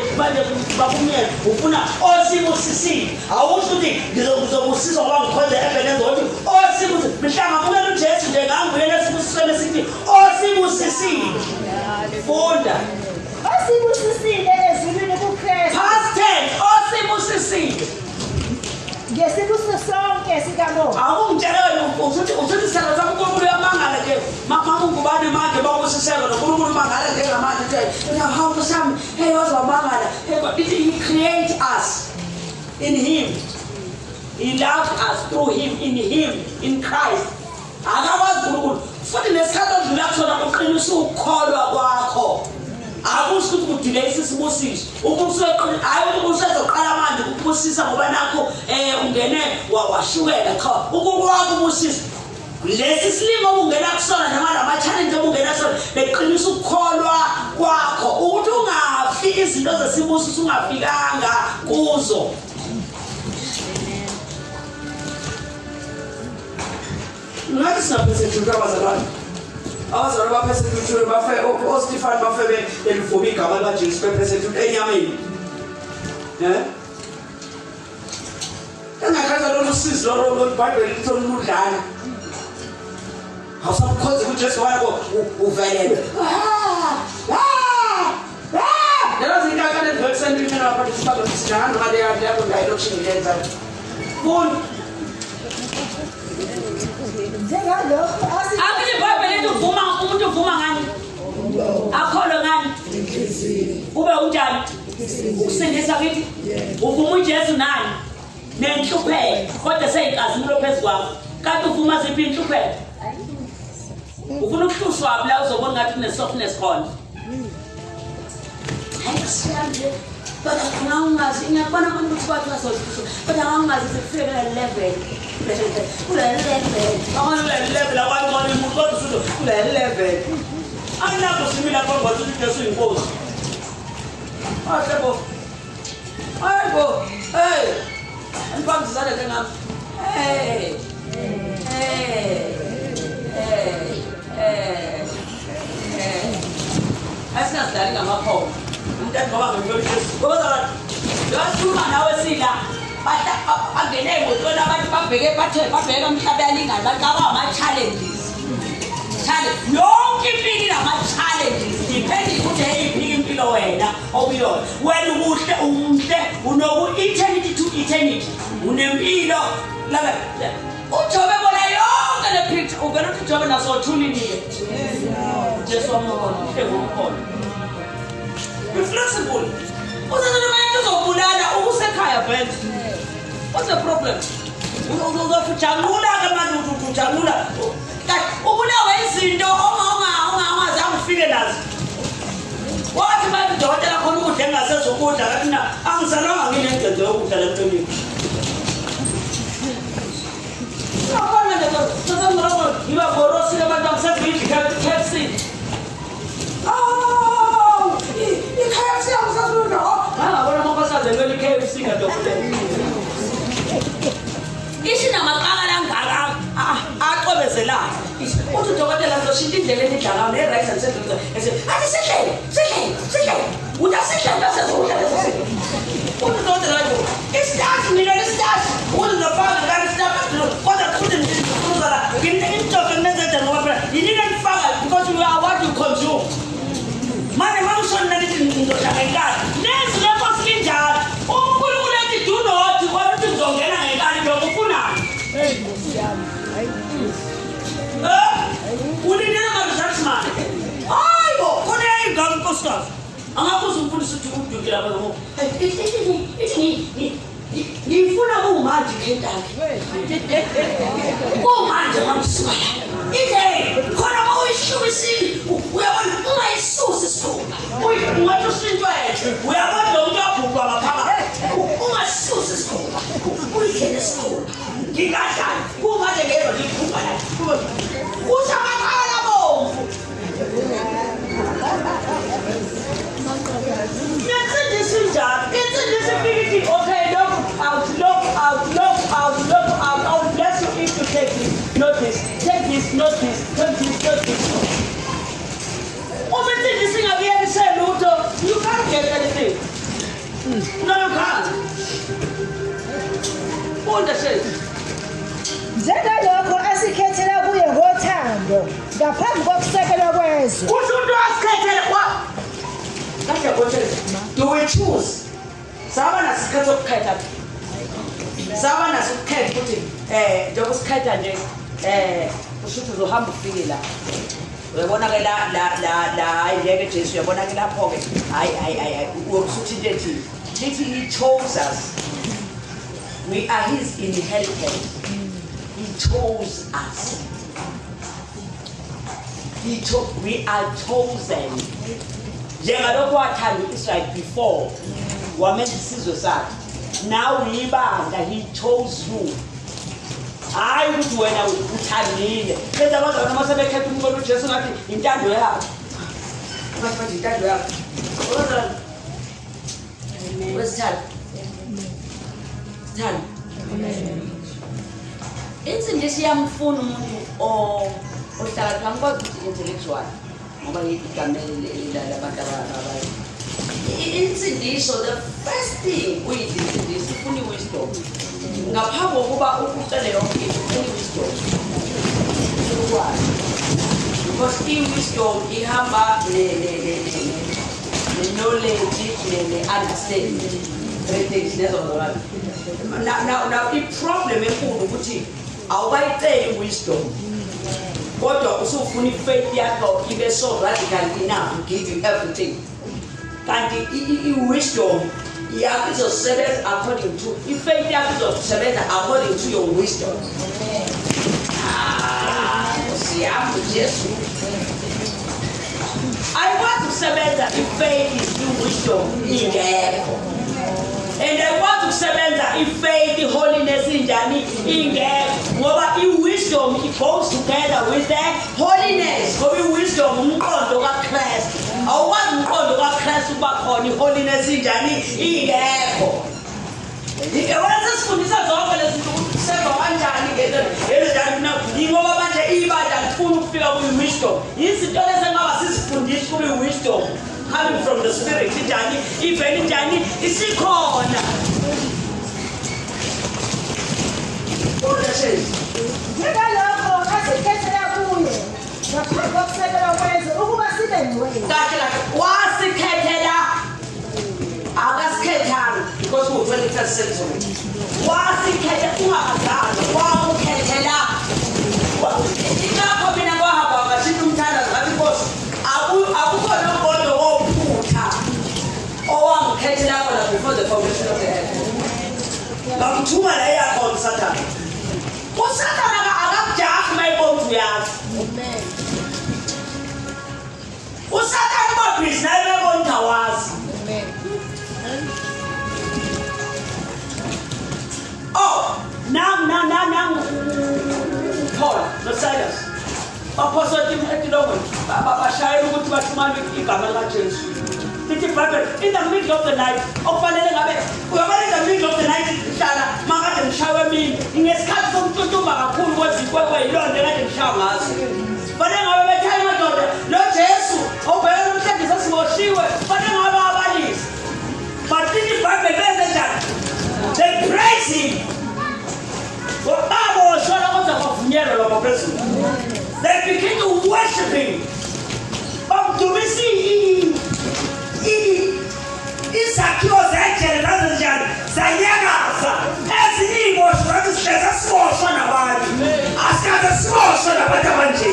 bakumyela ufuna osibusisile awusho ukuthi ngizobusisa ngoba ngikhonze ebenenza ukuthi osibusisile mhlanga kumele uJesu nje nganguye lesibusisweni sithi osibusisile. Funda. Osibusisile ezulwini kuKristu. Past tense osibusisile. Ngesibusiso sonke sikaNkosi. Awungitshela usuthi sala zakho uNkulunkulu uyamangala nje. Mama ungubani manje bawusiseka noNkulunkulu mangala njengamanje nje. How to some hey wazamangala. He create us in him. He loved us through him, in Christ. Akawazi uNkulunkulu. Futhi nesikhathi odlula kusona uqinisa ukukholwa kwakho. Akusho ukuthi kudelay isibusiso. Ukuseqina hayi ukuthi usezoqala manje ukubusisa ngoba nakho ungene washukela cha. Ukukwakho ubusisa. Lesi silimo ungena kusona noma lama challenge obungena kusona beqinisa ukukholwa kwakho ukuthi ungafi izinto zesibusiso ungafikanga kuzo. Ngathi singaphezulu abazalwane. Abazalwane baphezulu bafe oStefan bafe belivuma igama likaJesu bephezulu enyameni. Engakhaza lo lusizi lo iBhayibheli lithi oludlana. Awusakukhoze ukuthi Jesu wakho uvelele. Lelo zinto akade vexen into lapha sibalo sijana ngale yakho direction lenza. Fun. Akule iBhayibheli lithi umuntu uvuma ngani? Akholwe ngani? Ube unjani? Ukusindisa kithi? Uvuma uJesu nani? Nenhlupheko kodwa seyinkazimulo phezukwayo. Kanti uvuma ziphi inhlupheko? Ufuna ukuhlushwa la uzobona ngathi unesoftness khona. Hayi siyanje. But angazi ngiyabona ukuthi bathu bazohlushwa. But angazi sekufike la level. Kula level. Awona level abantu umuntu kodwa kula level. Anginakho simila kodwa ukuthi Jesu inkosi. Ashebo. Hayibo. Hey. Anibambisana ngami. Hey. Asinazidlali ngamaphondo. Umntwana ngoba ngiyolishisa. Ngoba abantu bathuma nawe sila. Bangene emotweni abantu babheke babheka umhlaba yalingana baqaba ama-challenges. Yonke impilo inama-challenges. Depende ukuthi eyiphi impilo wena okuyona. Wena umuhle unoku-eternity to eternity. Unempilo. Ujobe bona yonke le picture uvela ukuthi ujobe nasothulile. Jesu wamona engumkhona. Be flexible. Uzazana manje uzobulala ukusekhaya vele. What's the problem? Uzofujangula ke manje ujangula. Ubulawa izinto ongazange ufike nazo. Wathi manje udokotela khona ukudla engasezokudla kathi na angizalanga nginengcebo yokudla lemntweni. Abana nje sasangirabo iba borosile abantu akusezidla KFC. KFC akusazudla. Ngabona mabasazele KFC kadokotela. Ishina maqala langaka aqobezelayo. Uthi udokotela uzoshintsha indlela enidla ngayo ne-rice and settle. Athi sihle. Udasidla sesudla lesizwe. Uthi udokotela nje isitathi mina isitathi. Uthi nofaka ngani isitathi kodwa futhi ngizozala. Ngintoko ngenzenza ngoba phela yini nifaka because you are what you consume. Manje mawushona nithi ngizodla ngenkani. Nezi lapho sinjalo. uNkulunkulu ethi do not ukuthi ngizongena ngenkani lokho ufunani. Ulinela ngabuzatsimani. Hayibo khona ingane nkosikazi. Angakuze umfundisi ukuthi ukudukela lapha ngoba. Ngifuna kumanje ngendaki. Kumanje mamswala. Ide khona mawuyishubisile uyabona ungayisusi isifuba. Ungathi usintwa yethu. Uyabona lo muntu abhubha ngaphakathi. Ungasusi isifuba. Uyikhele isifuba. Ngikadlali. Kumanje ngezwe ngikhuba la. Usamaqala bomvu. Ngesindisi njalo. Insindisi ifike okay look out. I will bless you if you take this. Notice. Take this. Notice. Insindisi ngabiyekisela lutho. You can't get anything. No, you can't. Understand? Njengalokho asikhethela kuye ngothando ngaphambi kokusekelwa kwezwe. Umuntu asikhethele kwa. Kahle konke. Do we choose? Saba nasikhetho ukukhetha. Saba nasikhetho ukuthi njengoba usikhetha nje ushuthi uzohamba ufike la. Uyabona ke la ayeke Jesu uyabona ke lapho ke hayi usuthi nje lithi he chose us. We are his inheritance. He chose us. We are chosen. Njengalokho wathanda Israel before, wamenza isizwe sakhe. Now he chose you. Hayi ukuthi wena uthandile. Benza abazalwane uma sebekhetha umqondo uJesu ngathi intando yakho. Bathi intando yakho. Wesithanda. Sithanda. Insindisi yamfuna umuntu ohlala ngikwazi ukuthi intellectual ngoba ngigamele labantu abayi. Insindiso, the first thing uyinsindiso ufuna wisdom. Ngaphambi kokuba ucele yonke into ufuna wisdom. Because wisdom ihamba knowledge understanding. Now the problem enkulu ukuthi awubayiceli wisdom. Kodwa usufuna faith yakho ibe so radical enough to give you everything. Kanti wisdom yakho izosebenza according to faith yakho izosebenza according to your wisdom. Siyambu Jesu. I want to sebenza faith is through wisdom ingekho. And I want to sebenza faith holiness injani ingekho. Ngoba wisdom it goes together with the holiness. Ngoba wisdom umqondo kaChrist. Awukwazi umqondo kaChrist uba khona holiness injani ingekho. Ngiyabona sifundisa zonke lezi zinto ukuthi seva kanjani ngendlela ngoba manje ibada lifuna ukufika wisdom. Izinto lezi engaba sizifundisa kube wisdom coming from the spirit injani even injani isikhona. Njengalokho asikhethela kuye ngaphambi kokusekela kwenze ukuba sibe ngcwele. Kahle wasikhethela akasikhethanga because we-21st century. Wasikhethela ungakazalwa wawukhethela. Ingakho mina kwahamba ngashintsha umthandazo ngathi Nkosi akukho nombono wophutha owangikhethela khona before the foundation of the earth. Ngangithuma la yakho uSathane. uSathane akakujahi mayibona uyazi. Amen. uSathane ubabhizi naye mayibona uyawazi. Amen. Oh, now Paul, no Silas. Apostle etilongweni bashayela ukuthi baxhumane igama likaJesu. Lithi Bible in the middle of the night okufanele ngabe uyabona in the middle of the night ihlala makade ngishawe mina ngesikhathi somntuntuma kakhulu kwezikwe yilonto ekade ngishawa ngazo. Fanele ngabe bethaya amadoda lo Jesu obheka nomhlanje sesiboshiwe fanele ngabe abalisi. But in the Bible benze njani? They praise him. They begin to worship him. Do we see Isakio Zachel Zayagasa as he was rather says a small son about as got a small son about the manchi.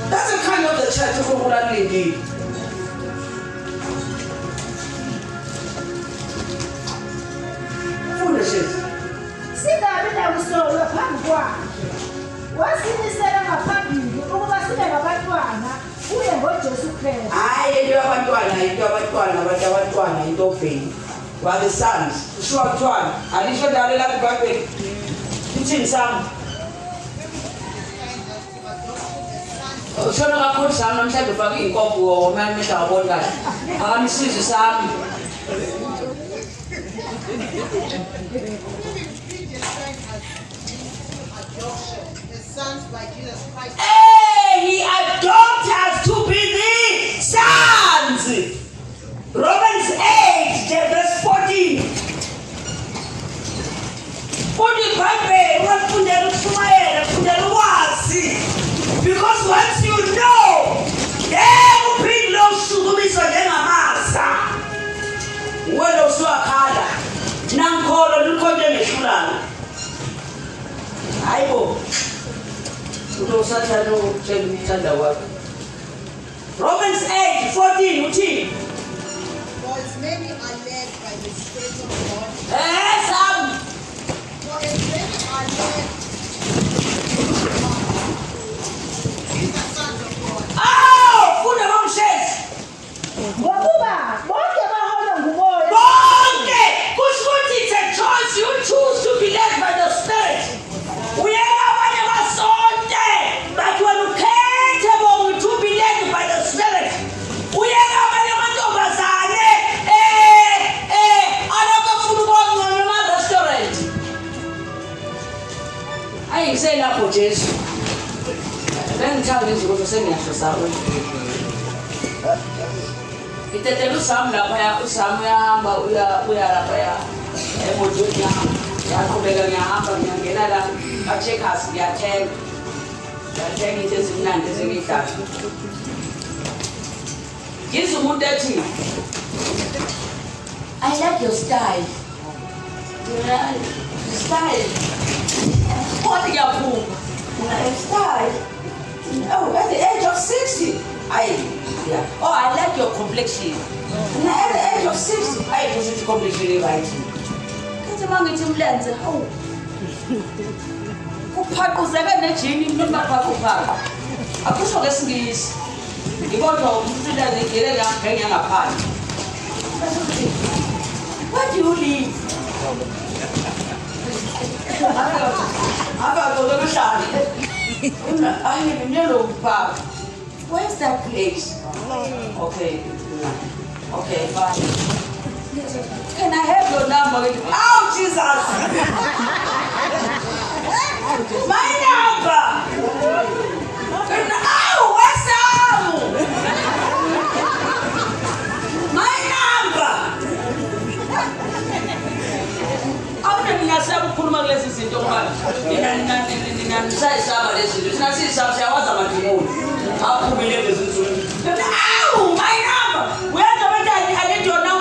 That's the kind of the church of Urani did. Singabi nakusolo phambi kwakhe. Wasinisela ngaphambili ukuba sibe ngabantwana kuye ngoJesu Kristu. Hayi into abantwana into obheni. Wabe sons, kushiwa kuthiwa alisho dalo lapha eBhayibheli. Ithini sami? Ushona kakhulu sami namhlanje ufake inkomo manje manje awuboni kahle. Akamisizi sami. Hey, he adopted us to be the sons. Romans 8, verse 14. Because once you know, Romans 8:14 uthini? For as many are led by the Spirit of God. Sam. For as many are led by the sons of God. Funda bamshezi. ngokuba bonke baholwa ngumoya Bonke kusho ukuthi it's a choice. You choose to be led by the Spirit. Uyeka abanye basonke, but when you capable to be led by the Spirit, uyeka abanye amantombazane alabafuna ukongcono ema-restaurant. Ayingiseni lapho Jesu. Bengithanda izinto sengiyasho sawe. Itetela uSam lapha, uSam uyahamba uya lapha emotweni yaqhubeka ngiyahamba ngiyangena la ka-checkers ngiyathenga into ezimnandi ezingidala. Ngizwa umuntu ethi, I like your style. Style. Kodwa ngiyaphuma. Style. Oh, at the age of 60. Yeah. Oh, I like your complexion. At the age of 60. Because it's complexion right. Kathi mangithi mlenze, hawu. Kuphaquzeka nejini mina baphaquphaqa. Akusho ngesingisi. Ngibona ukuthi la ngigele ngangena ngaphandle. Where do you live? Aba ngokuhlala. I live in Yellow Park. Where's that place? Okay. Okay, fine. Can I have your number? Oh, Jesus! My number! Oh, what's up? My number! I'm not sure if I'm going to say something. Oh, my number! Where the I need your number?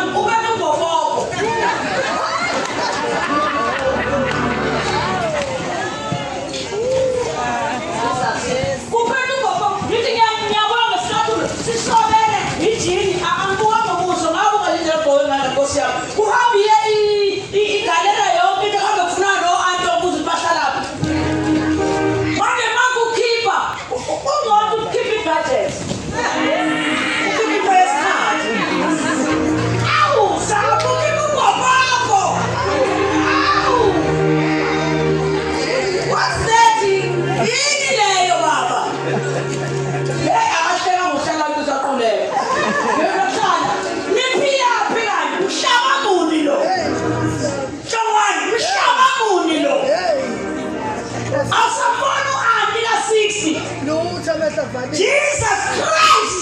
Jesus Christ!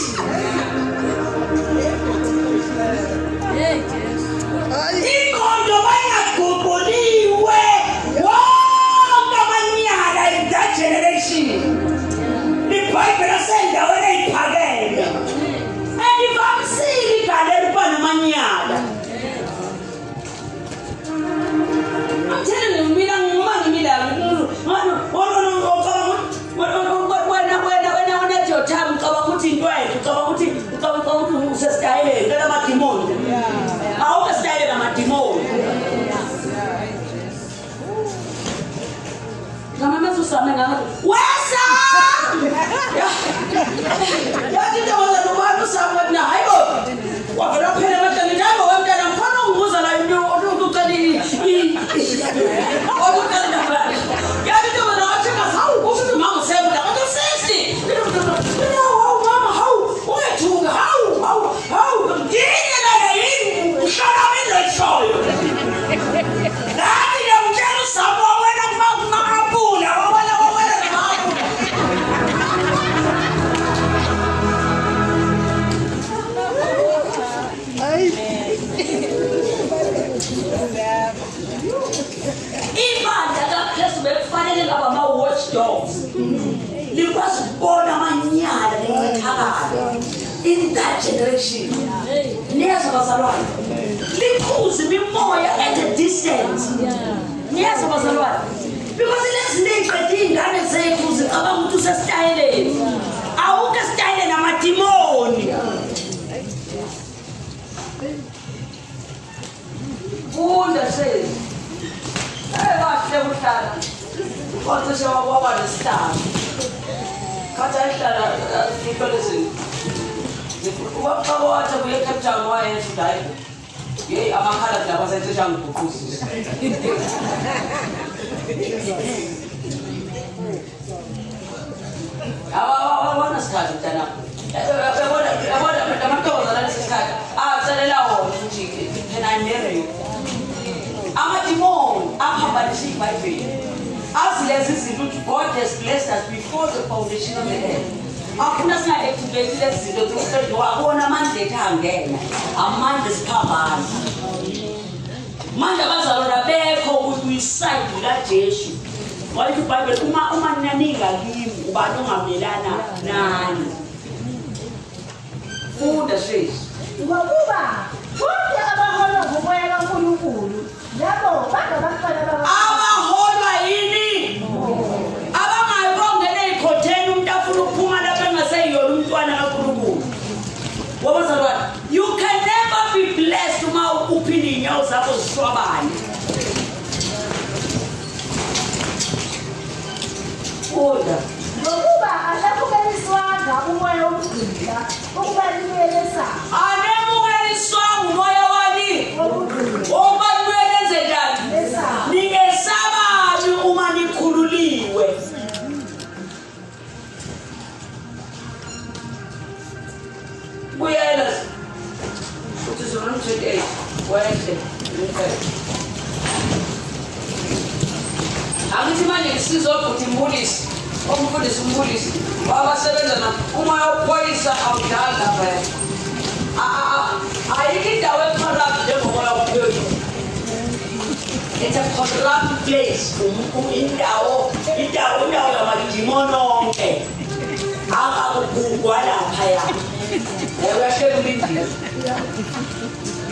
Ikondo bayagoboliwe wonke amanyala in that generation. IBhayibheli lasendaweni eyiphakeme. Andivamisile igalela ukuba namanyala. I'm telling you, mina ngimangimila time ngicabanga ukuthi intwethu ngicabanga ukuthi usestayeleni ngela amadimoni awuke stayele namadimoni ngamameza usame ngathi wesa yathi ndoza nobantu usame na hayibo wavela phela manje njalo wemntana mkhona ungibuza la into ucela yathi ndoza wathi ngasawu kusho mama usebenza ngathi 60 in that generation. Yes, at a distance. Yes, because let's make a thing and say to sustain it. I will sustain a matimony. isihlalo. Khathi ayihlala into lezi. Ubaba wathi kuye Cape Town wayenza udayi. Hey, amakhala lapha sentshanga ngibhuquzisa. Awabona sikhathi mntana. Yabona amantoza la lesikhathi. Asalela wona ukuthi can I marry you? Amadimoni ahambanisa iBhayibheli. Azilezi izinto ukuthi God has blessed us before the foundation of the earth. Akuna singa-activate lezi zinto zokuqeda wabona amandla ethu angena. Amandla esiphambana. Manje abazalwana bekho ukuthi uyiside kaJesu. Ngoba iBhayibheli uma naninga kimi ubani ongamelana nani. Funda sis. Ngokuba bonke abaholwa ngomoya kaNkulunkulu labo bangabafana abaholwa yini? Abangayibongela ey'khotheni umuntu afuna ukuphuma lapho engaseyiyona umntwana kaNkulunkulu. Wabazalwane, you can never be blessed uma uphila iy'nyawo zakho zishwabane. Funda. ngokuba akabukeliswanga umoya wokugcina ukuba libuyelesa Anemukeliswanga umoya wani? Uma nibenze njani? Ningesabani uma nikhululiwe? Buyela ukuthi zona 28 wehle angithi manje sizobhuti imbulisi omfundisi umbulisi wabasebenza na umoya wokuphoyisa awudlali lapha ayikho indawo ecorrupt njengomoya wokuphoyisa. It's a corrupt place. Indawo yamadimoni onke akakugugwa laphaya. Uyashela ulindile.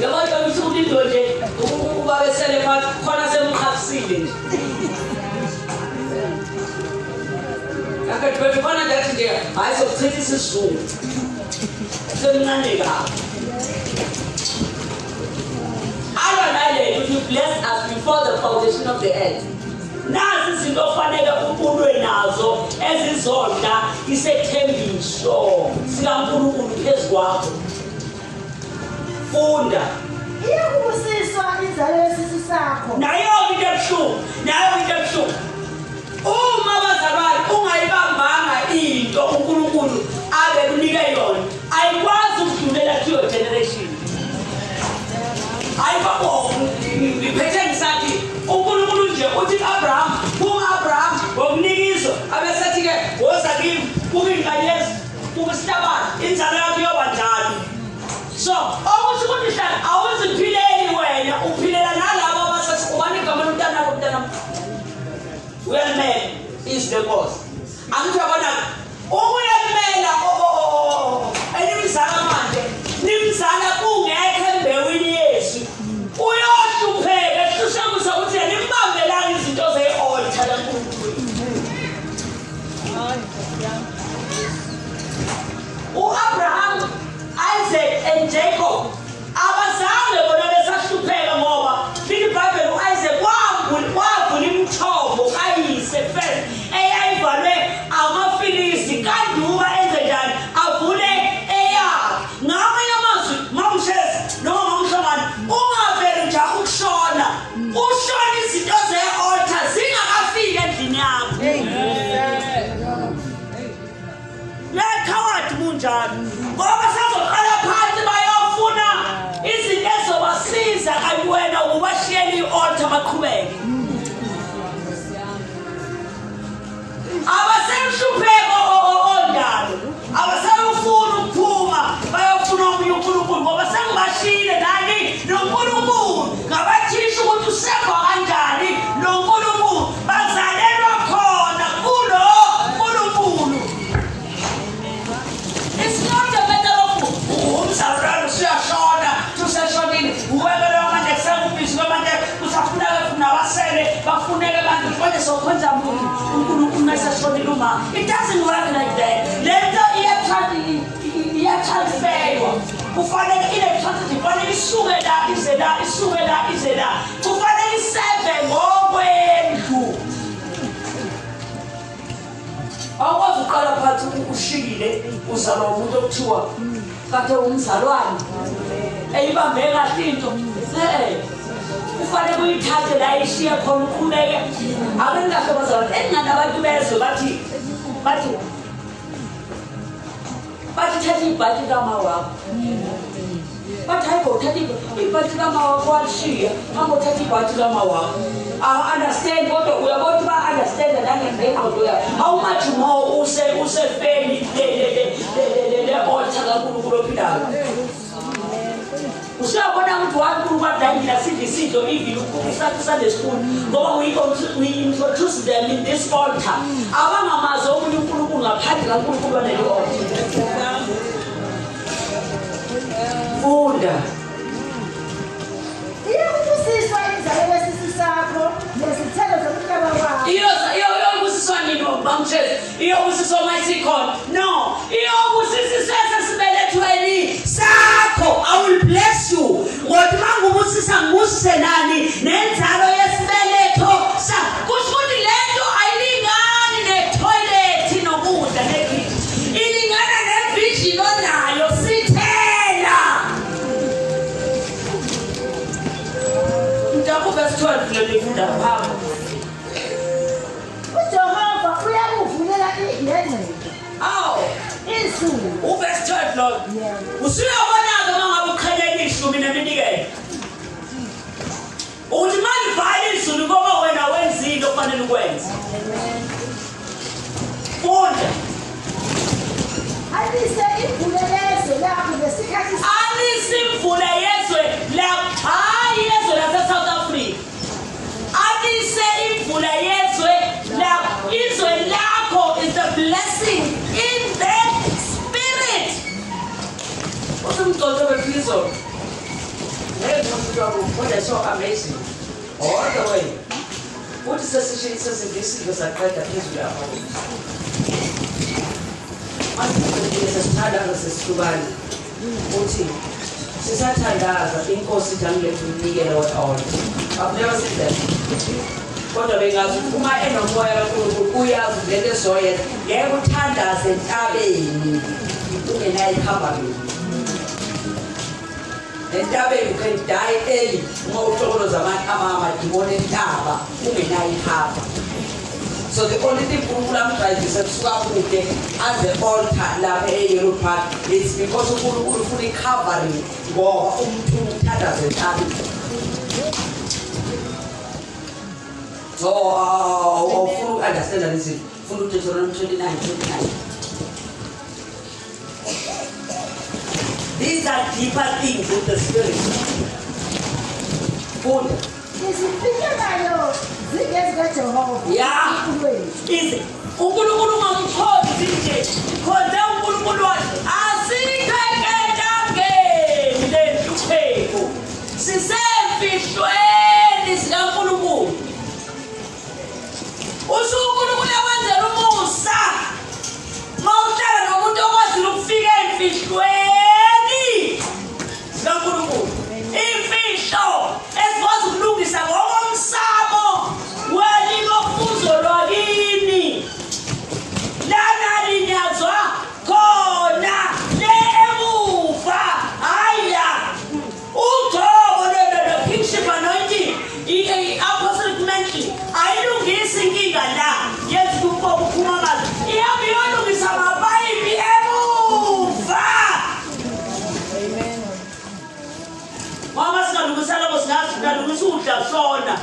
Yabona ukuthi ulindo nje ukuba besele phansi khona semkhafisile nje. Akade befana ndathi nje hayi sokuchithisa isizungu. Semncane kabi. You blessed us before the foundation of the earth. Nazi izinto ofanele ubulwe nazo ezizonda isethembiso sikaNkulunkulu phezu kwakho. Funda. iyakubusiswa inzalo yesisu sakho Nayo into ebuhlungu. Uma bazalwane ungayibambanga into uNkulunkulu abe kunike yona, ayikwazi ukudlulela kuyo generation. Ayibabo ngiphethe ngisathi uNkulunkulu nje uthi Abraham ngokunikizwa abesathi ke woza kimi kubinganyezi kubisitabana inzalo yakho yoba njalo. So okusho ukuthi hlala awuziphileli wena uphilela nalabo abasathi ubani igama lomntana well man is the boss. Angithi yabona ukuyamela enimzala manje nimzala kungekho embewini Yesu uyohlupheka kushakuza ukuthi nimbambelani izinto ze-altar kaNkulunkulu. U-Abraham, Isaac and Jacob abazange bona besahlupheka ngoba lithi iBhayibheli u-Isaac wavula imithombo kayise first eyayivalwe amafilisi kanduba enze njani avule eyakhe. Ngamanye amazwi mamshezi noma mamhlangane ungaveli nje ukushona ushona izinto ze-altar zingakafiki endlini yakho. Lekhawadi kunjalo ngoba sazoqala phansi bayofuna izinto ezobasiza kanti wena ubashiyela i-altar baqhubeke. Abasehlupheko ondalo abasayofuna ukuphuma bayofuna omunye uNkulunkulu ngoba sengibashile nani noNkulunkulu ngabathisha ukuthi usekho kanjani noNkulunkulu bazalelwa khona kulo uNkulunkulu. It's not a matter of umzalwane usuyashona tuseshonile uwekele manje kusengubhizi manje kusafuneka nabasele bafuneke abantu konje sokwenza muntu uNkulunkulu naseshonile uma. It doesn't work like that. Lento iyatransferwa kufanele ile-transit kufanele isuke la ize la kufanele iseve ngokwendlu. awukwazi uqala phansi ushikile uzalwa umuntu okuthiwa kade umzalwane eyibambe kahle into kufanele uyithathe la ishiye khona uqhubeke abengahle bazalwane engani abantu bezwe bathi thatha ibhati kama wakho bathi hayi bothatha ibhati kama wakho walishiya angothatha ibhati kama wakho understand kodwa uyabona ba-understanda nangengqondo yakho how much more usefeni le-altar kaNkulunkulu ophilayo usuyabona ukuthi waNkulunkulu adangila sidle isidlo ivile Sunday school ngoba we-introduce them in this altar abangamazi omunye uNkulunkulu ngaphandle kaNkulunkulu walelo altar funda iyokubusiswa inzalo yesisi sakho nezithelo zomhlaba wakho iyobusiswa nini bamtshela iyobusiswa mayisikhona no iyobusiswa esesibelethweni sakho. I will bless you ngoba mangubusisa ngusise nani nenzalo yesibeletho kusho ukuthi lento ayilingani netoilet nokudla nekhithi ilingana nevision onayo sithela verse 12 lelifunda phambi uJehova uyakuvulela ingcebo izulu uverse 12 lo usuyabona-ke uma ngabe uqhelele ishumi neminikelo ukuthi malivala izulu ngoba wena wenzile okufanele ukwenza funda alise imvula yezwe lakho ngesikhathi alise imvula yezwe lakho hayi yezwe lase-South Africa alise imvula yezwe lakho izwe lakho is the blessing in the spirit uthi umgcozo bephizolo what is so amazing all the way uthi sesivisiwe saqeda phezulu lapho sesithandaza sesihlukane uthi sisathandaza inkosi jangilethu unikele what-all I've never seen that kodwa bengazi uma enomoya kaNkulunkulu uyazi lento ezoyenza ngeke uthandaze entabeni ungenayikhambabili entabeni you can die early uma uhlokoloza amadimoni entaba ungenayikhamba. So the only thing uNkulunkulu amdrayivise kusuka kude aze-altar lapha e-Yellow Park is because uNkulunkulu ufuna i-covering ngoba umuntu uthandaze entabeni. So ufuna uku-understanda lezi ufuna uDeuteronomy 29:29. These are deeper things in the spirit. Funda. izifinyanayo zingezikaJehova Izi uNkulunkulu ungamkhonzi nje khonza uNkulunkulu wakhe asiqhekekangeni lentupheko sisemfihlweni sikaNkulunkulu uNkulunkulu wenzela umusa mawuhlala nomuntu okwazile ukufika emfihlweni sikaNkulunkulu imfihlo esikwazi ukulungisa ngokomsamo welinofuzo lwakini lana linyazwa khona le emuva haya uGobo kingship anointing i-apostolic mantle ayilungisi inkinga la yenza ukuba ukhumamaza ihambe iyolungisa amapayipi emuva. Mama singalungisa lokho singalungisa ukudla kusona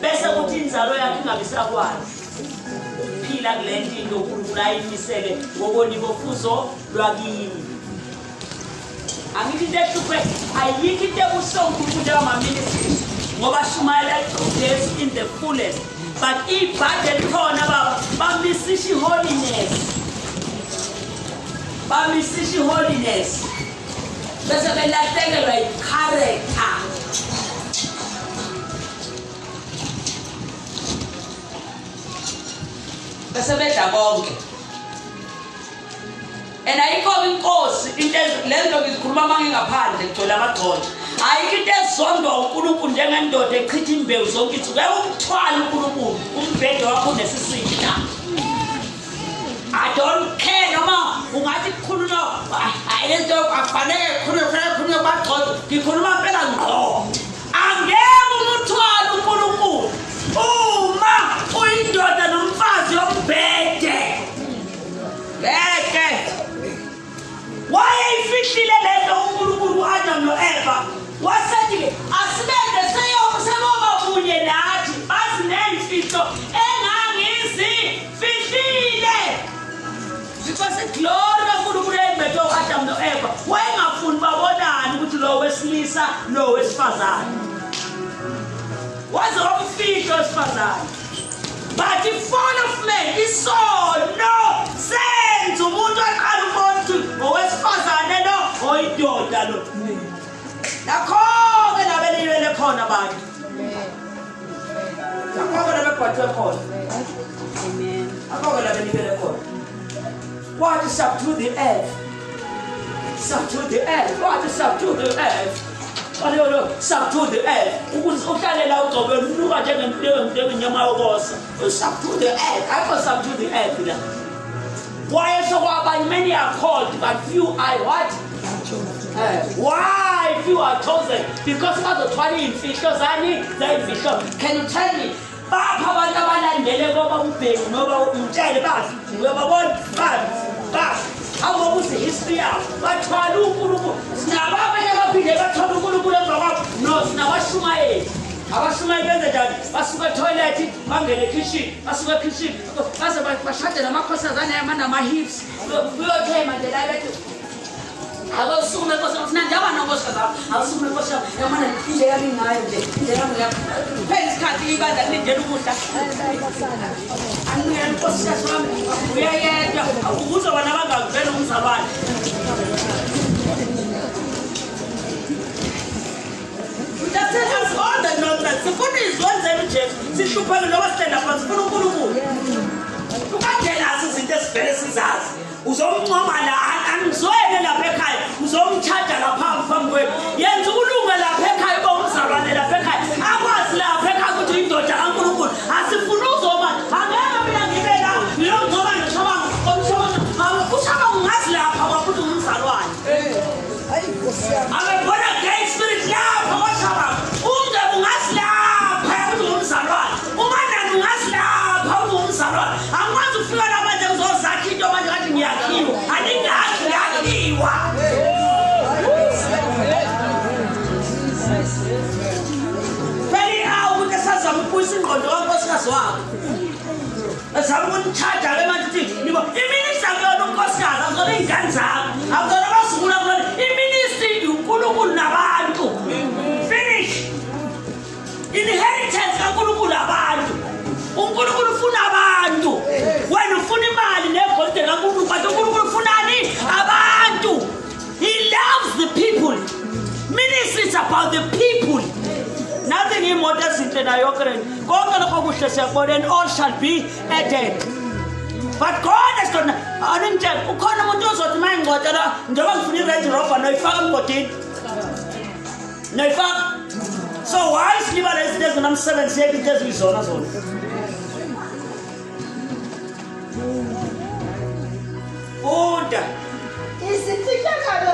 bese kuthi inzalo yakhe ingabe isakwazi ukuphila kule nto uNkulunkulu ayimisele ngokonibofuzo lwakini. Angithi into ehluphe ayikho into ebuhlungu uNkulunkulu njengama-ministry ngoba shumayela yes in the fullest but ibhade likhona baba bamisisha i-holiness bese belahlekelwa yi-character. Bese bedla konke and ayikho inkosi into lento ngizikhuluma mangingaphandle ngigcwele amagcola ayikho into ezondwa uNkulunkulu njengendoda echitha imbewu zonke ithi ngeke umthwale uNkulunkulu umbhede wakho unesisida I don't care no more. Ungathi khuluma ayento afanele khuluma baqodo. Ngikhuluma phela ngqo. Angeke umuthwala uNkulunkulu. Uma uyindoda nomfazi yombhede. Ngeke. Wayeyifihlile lento uNkulunkulu uAdam noEva. Wasethi asibende seyoba kunye nathi. Bazi nemfihlo engangizifihlile. Because glory kaNkulunkulu yayibethe uAdam noEva. Wayengafuni babonani ukuthi lo wesilisa lo wesifazane. Waze wamfihlo wesifazane. But the fall of man is so no sense umuntu aqala umuntu owesifazane no oyindoda lo. Nakho ke nabeliyele khona abantu. Nakho ke nabekwathwe khona. Amen. Nakho ke nabeliyele khona. What is subdue the earth? Subdue the earth. What is subdue the earth? Subdue the earth. Uhlalela ugcobe luka njengenyama yokosa. Subdue the earth. I can subdue the earth. Why so by many are called, but few are what? Why few are chosen? Because of the 20 in fishes, can you tell me? Bapha abantu abalandele ngoba ubheki ngoba umtshele bathi uyababona bathi awubuze history yabo bathwala uNkulunkulu sinababanye abaphinde bathwala uNkulunkulu emva kwabo no sinabashumayeli abashumayeli benze njani basuka toilet bangene kitchen basuka kitchen base bashade namakhosazana yamana ama-hips uyothema nje la bethi awusukume Nkosi ufuna njaba nonkosikazi awusukume Nkosi yamana inde yami ngayo nje inde yami yakho phela isikhathi ibandla lindele ukudla angiyena Nkosikazi wami uyayedwa ukuze bona bangavela umzalwane That's it, that's all the nonsense. Sifuna izwenze uJesu sihlupheke noba stand up sifuna uNkulunkulu ukadela izinto esivele sizazi uzomncoma la angizwele lapha ekhaya uzomthatha lapha phambi kwethu yenza ukulunga lapha ekhaya uba umzalwane lapha ekhaya akwazi lapha ekhaya ukuthi indoda kaNkulunkulu asifuna uzoma angeke mina ngibe la ngiyongcoba noShabangu uShabangu ngazi lapha kwafuthi umzalwane abebona gay spirit lapha kwaShabangu umntu ungazi lapha ukuthi umzalwane umanani ungazi lapha ukuthi umzalwane angikwazi ukufika lapha nje uzozakha into manje ngathi ngiyakhiwa aningazi ngiyakhiwa pheli awu ukuthi esazama ukubuyisa ingqondo kankosikazi wakho azama ukunithatha ke manje uthi nibo iminister kuyona unkosikazi akuzona iy'ngane zakho akuzona abazukulu akulona iministry uNkulunkulu nabantu finish inheritance kaNkulunkulu abantu uNkulunkulu ufuna abantu wena ufuna imali negolide kaNkulunkulu but uNkulunkulu ufunani abantu he loves the people ministry is about the people nothing imoto ezinhle nayo kreni konke lokho kuhle siyakubona and all shall be added but God has done aningitshela ukhona umuntu ozothi mayingcwatshela njengoba ngifuna i-Range Rover noyifaka emgodini noyifaka so why silibala izinto ezinamsebenzi yethu into eziyizona zona funda Izifihlakalo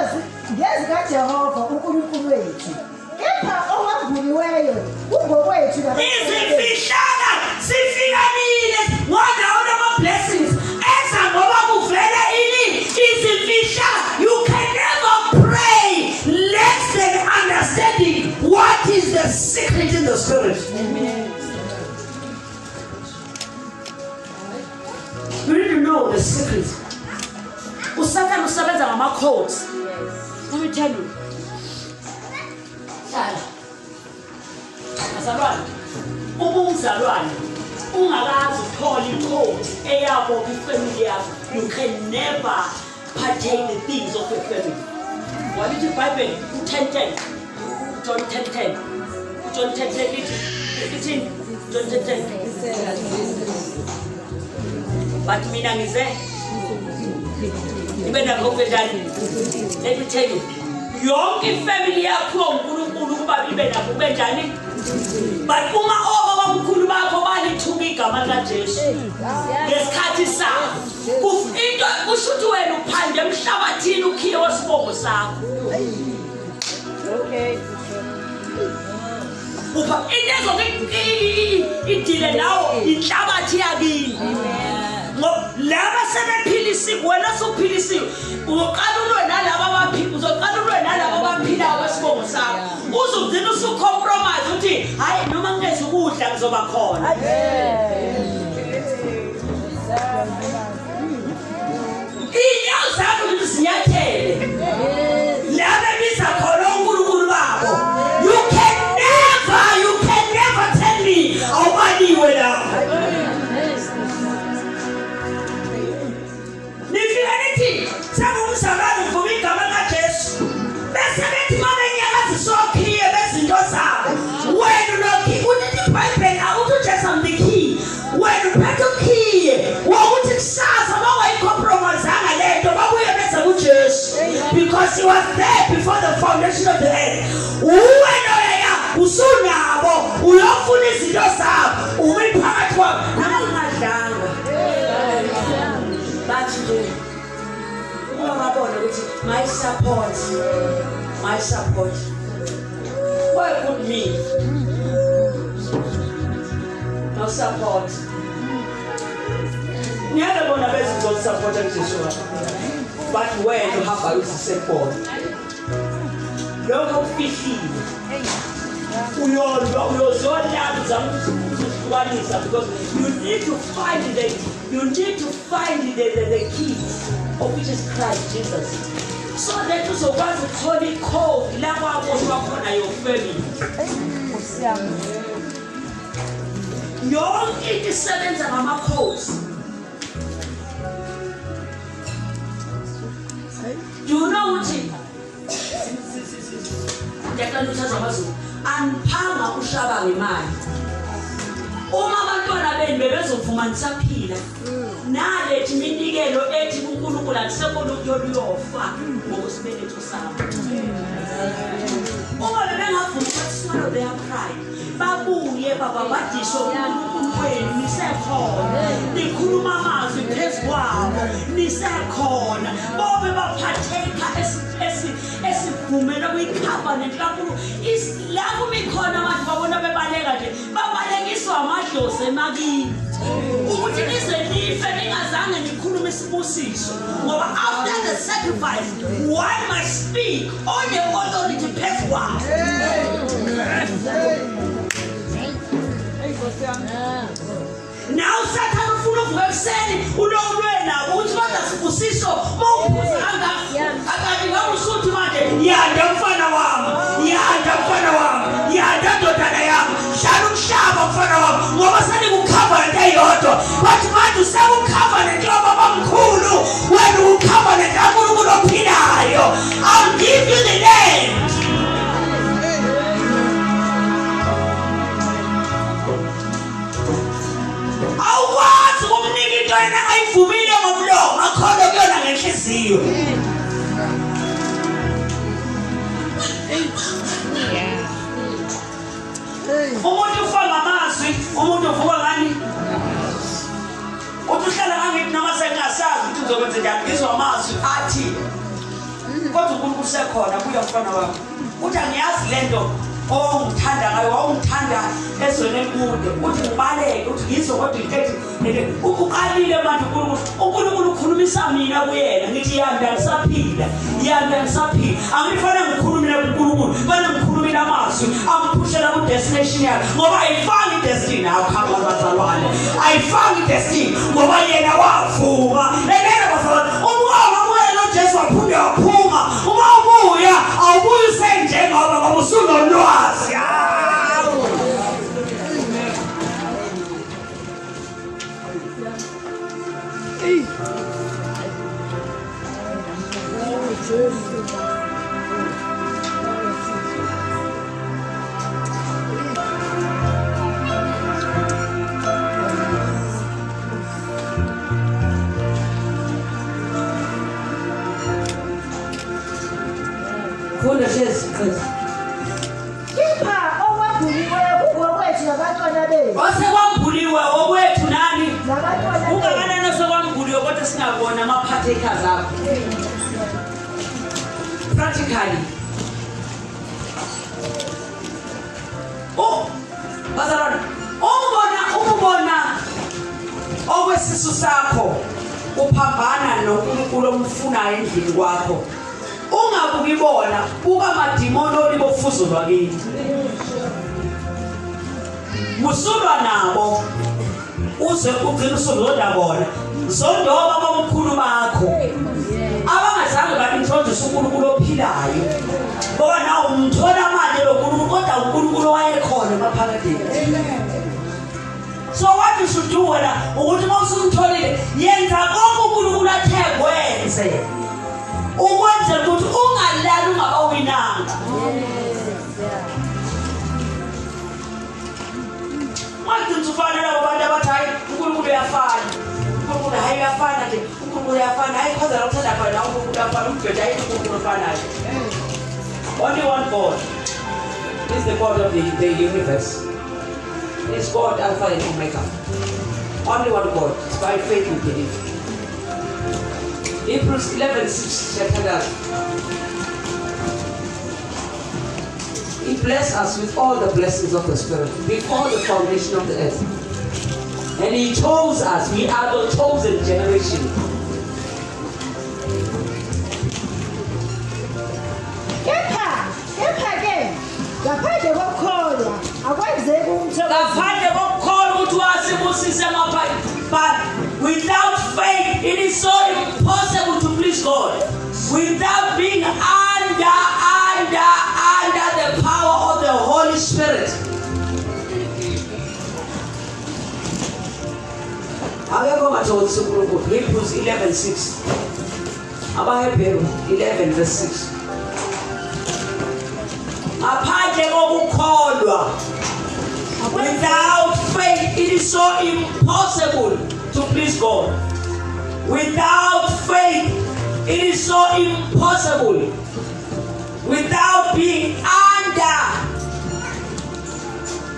ngezikaJehova uNkulunkulu wethu kepha owanguliweyo ungokwethu izifihlakalo sifikanile ngoba ama-blessings eza ngoba kuvele ini izifihlakalo you can never pray less than understanding what is the secret in the spirit. Amen. You need to know the secret. Usathane usebenza ngama-codes. Let me tell you. Bazalwane, umzalwane ungakazi uthola i-code eyabo kwifamily yakho you can never partake the things of your family. Walithi iBhayibheli 10:10 John 10:10 John 10:10 lithi John 10:10 but mina ngize ibe nakho kwenjani. Let me tell you yonke ifamily yakho uNkulunkulu kuba ibe nakho kwenjani but uma obabamkhulu bakho balithuka igama likaJesu ngesikhathi sakho into kusho ukuthi wena uphande emhlabathini ukhiye wasibongo sakho. Okay. Uba into idile nawo inhlabathi yakini. Laba sebephilisiwe wena usuphilisiwe uqala ulwe nalabo abaphila uzoqala ulwe nalabo abaphilayo wesibongo sakho uzugcina usukhompромise uthi hayi noma ngeze ukudla kuzoba khona. Inyawo zakho zizinyathele laba biza khona uNkulunkulu babo. You can never tell me awubaliwe lapha. Sangumzalwane uvuma igama likaJesu bese bethi mabenyakazi sokhiye bezinto zabo wena lokhi uthi iBhayibheli awuthi uJesu amdikhiye wena uphethe ukhiye wokuthi kusasa bawayicompromisanga lento babuye bese kuJesu because he was there before the foundation of the earth. Wena ya usunabo uyofuna izinto zabo umiphakathi kwabo nakungadlanga bathi nje my support. What would mean? No support. Never gonna be able to support Joshua. But where to have a support? Local fishing. We all because you need to find the key of which is Christ Jesus. So that you so want to call it cold, lava was work on your family. Your 87 are my codes. Do you know what it and Panga Ushabangu imali. Uma abantwana benu bebezofumanisa phila nalethi iminikelo ethi uNkulunkulu akusekho lokuyofa ngokusibeletho sakho. Uma bebengavumi ukuthi swallow their pride babuye baba badisho uNkulunkulu wenu nisekhona nikhuluma amazwi phezu kwabo nisekhona bobe baphatheka esivumela kwi-covenant kakhulu lapho mikhona abantu babona bebaleka nje babalekiswa amadlozi emakini ukuthi nize nife ningazange nikhulume isibusiso ngoba after the sacrifice one must speak on the authority phezu kwabo. Now Satan ufuna uvuka ekuseni ulolwe nabo ukuthi bazasibusiso mawuphuzanga akathi ngamusuthi manje yanda mfana wami yanda ndodana yami hlala umhlaba mfana wami ngoba senikukhava nento eyodwa bathi manje usekukhava nento yababamkhulu wena ukhava nento kaNkulunkulu ophilayo. I'll give you the land. Awazi kumnika into yena ayivumile ngomlomo akholwe kuyona ngenhliziyo. Umuntu ufanga amazwi, umuntu uvuka ngani? Uhlala ngithi noma sengasazi ukuthi uzokwenza njani ngizwa amazwi athi kodwa uNkulunkulu usekhona kuya mfana wami. Uthi angiyazi lento ongithanda ngayo wawungithanda ezweni elikude uthi ngibaleke uthi ngizwe kodwa ithethi uqalile manje uNkulunkulu ukhulumisa mina kuyena ngithi yami ngisaphila angifana ngikhulumile kuNkulunkulu bana ngikhulumile amazwi angiphushela ku destination yakhe ngoba ayifani destiny akhamba bazalwane ayifani destiny ngoba yena wavuma elena bazalwane umama Jesu aphinde waphuma uma ubuya awubuyi senjengoba ngoba usunolwazi. Osekwambuliwe okwethu ungakanani sokwamguliwe kodwa singabona ama-partakers akho practically. Bazalwane, umubona okwesisu sakho uphambana noNkulunkulu omfunayo endlini kwakho. Ungabukibona buka amadimoni olibofuzulwa kini. Musulwa nabo uze ugcina usuzonda bona. Zondoba bomkhulu bakho. Abangazange ba-introduce uNkulunkulu ophilayo. Bona umthola manje loNkulunkulu kodwa uNkulunkulu wayekhona emaphakadeni. So what you should do wena ukuthi mawusumtholile yenza konke uNkulunkulu athe kwenze. Ukwenza ukuthi ungalali ungabawinanga. Manje ufanele abantu abathi hayi uNkulunkulu uyafana. uNkulunkulu hayi uyafana nje. uNkulunkulu uyafana hayi khona la uthanda khona uNkulunkulu uyafana umgcwele hayi uNkulunkulu ufanayo. Only one God is the God of the universe. It's God Alpha and Omega. Only one God. It's by faith we believe. Hebrews 11:6 chapter that. He blessed us with all the blessings of the Spirit before the foundation of the earth. And He chose us. We are the chosen generation. Ngaphandle kokholwa akwenzeki ukuthi wasibusise amaphakathi. But without faith it is so impossible to please God. Without being under the power of the Holy Spirit. Hebrews 11:6. Hebrews 11 verse 6. Without faith it is so impossible to please God. Without faith it is so impossible. Without being under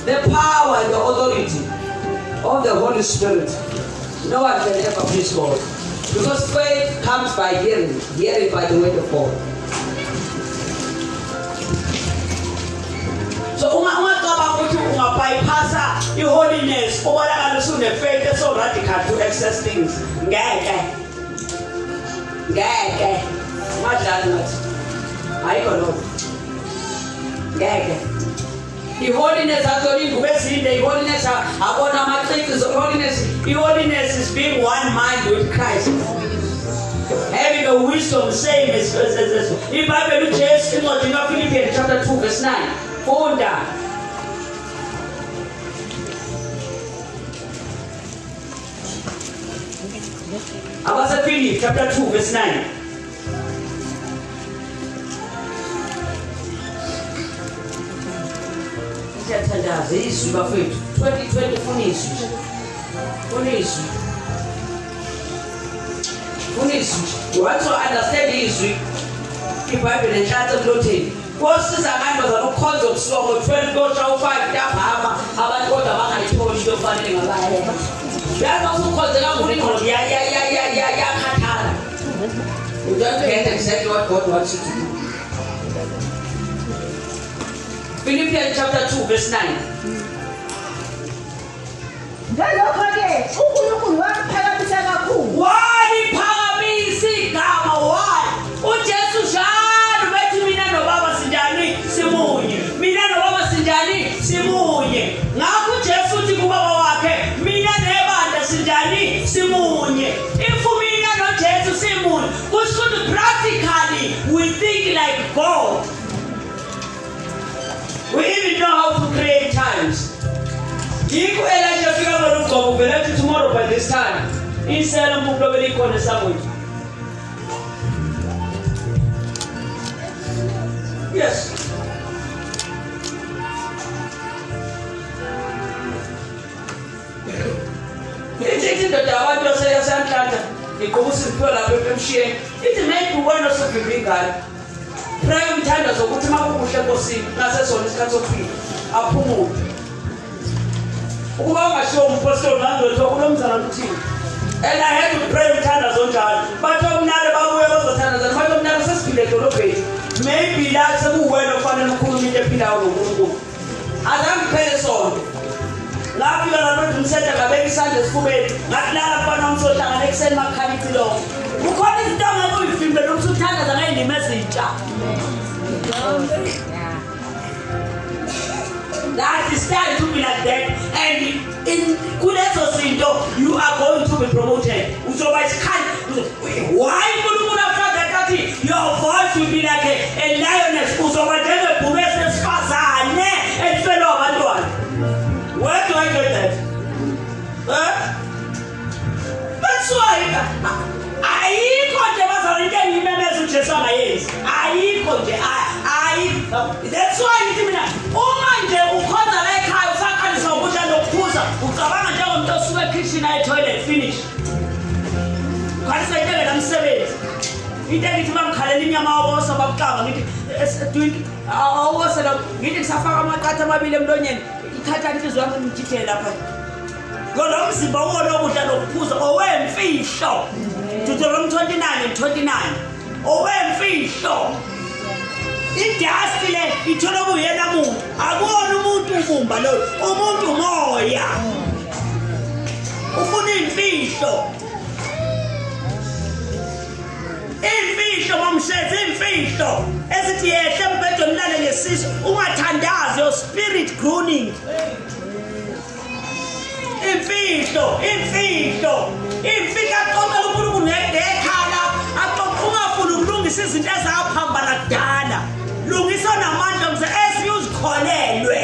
the power and the authority of the Holy Spirit, no one can ever please God. Because faith comes by hearing, hearing by the word of God. So ungacabanga ukuthi ungabypassa iholiness obonakala usune-faith so radical to access things. Ngeke madlala nathi ayikho lokho. Ngeke iholiness azolingubo ezinde. Iholiness abona amacici. Iholiness is being one mind with Christ, having a wisdom same as iBhayibheli uJesu incwadi kaPhilippians chapter 2 verse 9. Funda. Philippians chapter 2 verse 9. Siyathandaza izwi bafethu 2020 funiswi. You want to understand izwi iBhayibheli enhlanze kulotheni. Kosiza ngani bazalokhonza kusuka ngo-12 kuyoshaya u-5 ntambama abantu kodwa bangayitholi into efanele ngabaye. Yazi usukhonze kakhulu ingqondo yakhathala. You don't get exactly what God wants you to do. Philippians chapter 2 verse 9. Ngalokho-ke uNkulunkulu waphakamisa kakhulu. Waliphakamisa igama. Why? uJesu njalo bethi mina nobaba sinjani simunye. Mina nobaba sinjani simunye. Ngakho uJesu uthi kubaba wakhe mina nebandla sinjani simunye. If mina noJesu simunye, kusho ukuthi practically we think like God. We even know how to create times. Yiko Elijah fika ngolugcobo vele tomorrow by this time. Isela umuntu obelikhona somewhere. Yes. Ithi ndoda abantu yaseNhlanta ikobusi iphiwe lapha emshiyeni. Ithi maybe wena osuvimba ingane. Pray umthandazo ukuthi makukuhle enkosini nasesona isikhathi sokuphila aphumule. ukuba ngashiwo umpostoli ngandotho kulomzana uthini. And I had to pray uthanda zonjalo. Bathi omnalo babuye bazothandazana. Bathi omnalo sesiphile edolobheni. Maybe la sekuwena ofanele ukhuluma into ephilayo noNkulunkulu. Azangiphele sonke. Ngafika lapho umsete ngabeka isandla esifubeni. Ngakulala mfana umsohlangana ekuseni makhalithi lo. Kukhona izinto angeke uyifimbe lokuthi uthandaza ngayindima ezintsha. That is starting to be like that, and in kulezo zinto you are going to be promoted. Uzoba isikhathi why uNkulunkulu after that your voice will be like a lioness. Uzoba njengebhulu esifazane elifela abantwana. Where do I get that? That's why ayikho nje bazana into engimemeza uJesu angayenzi. Ayikho nje that's why ngithi mina uma nje ukhonza la ekhaya usakhalisa ukudla nokuphuza ucabanga njengomuntu osuka ekitchen aye toilet finish. Khalisa into ngamsebenzi. Into ngithi bangikhalela inyama wabosa bakuqaba ngithi awosela ngithi ngisafaka amaqatha amabili emlonyeni ithatha inhliziyo yami ngithithele lapha. Ngoba umzimba wona okudla nokuphuza owemfihlo. Deuteronomy 29:29 owemfihlo. Idasti le ithola kuyena muntu akubona umuntu ubumba lo umuntu moya ufuna imfihlo mamshezi imfihlo ezithi yehle mbhedo mlale ngesiso ungathandazi your spirit groaning imfihlo axoxa uNkulunkulu ngekhala axoxa ungafuni ukulungisa izinto ezaphambana kudala. Lungisa namandla mse esiyuzikholelwe.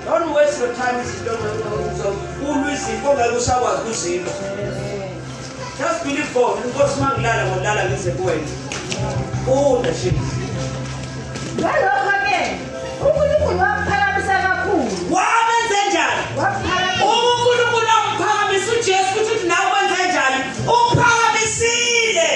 Don't waste your time if you don't know. Ulwizipho ngeke usakwazi kuzipho. Just believe God. Inkosi mangilala ngolala ngize kuwena. Unda shit. Ngalokho ke uNkulunkulu waphakamisa kakhulu. Wamenze njani? uNkulunkulu amphakamisa uJesu ukuthi nawe wenze njani? Umphakamisile.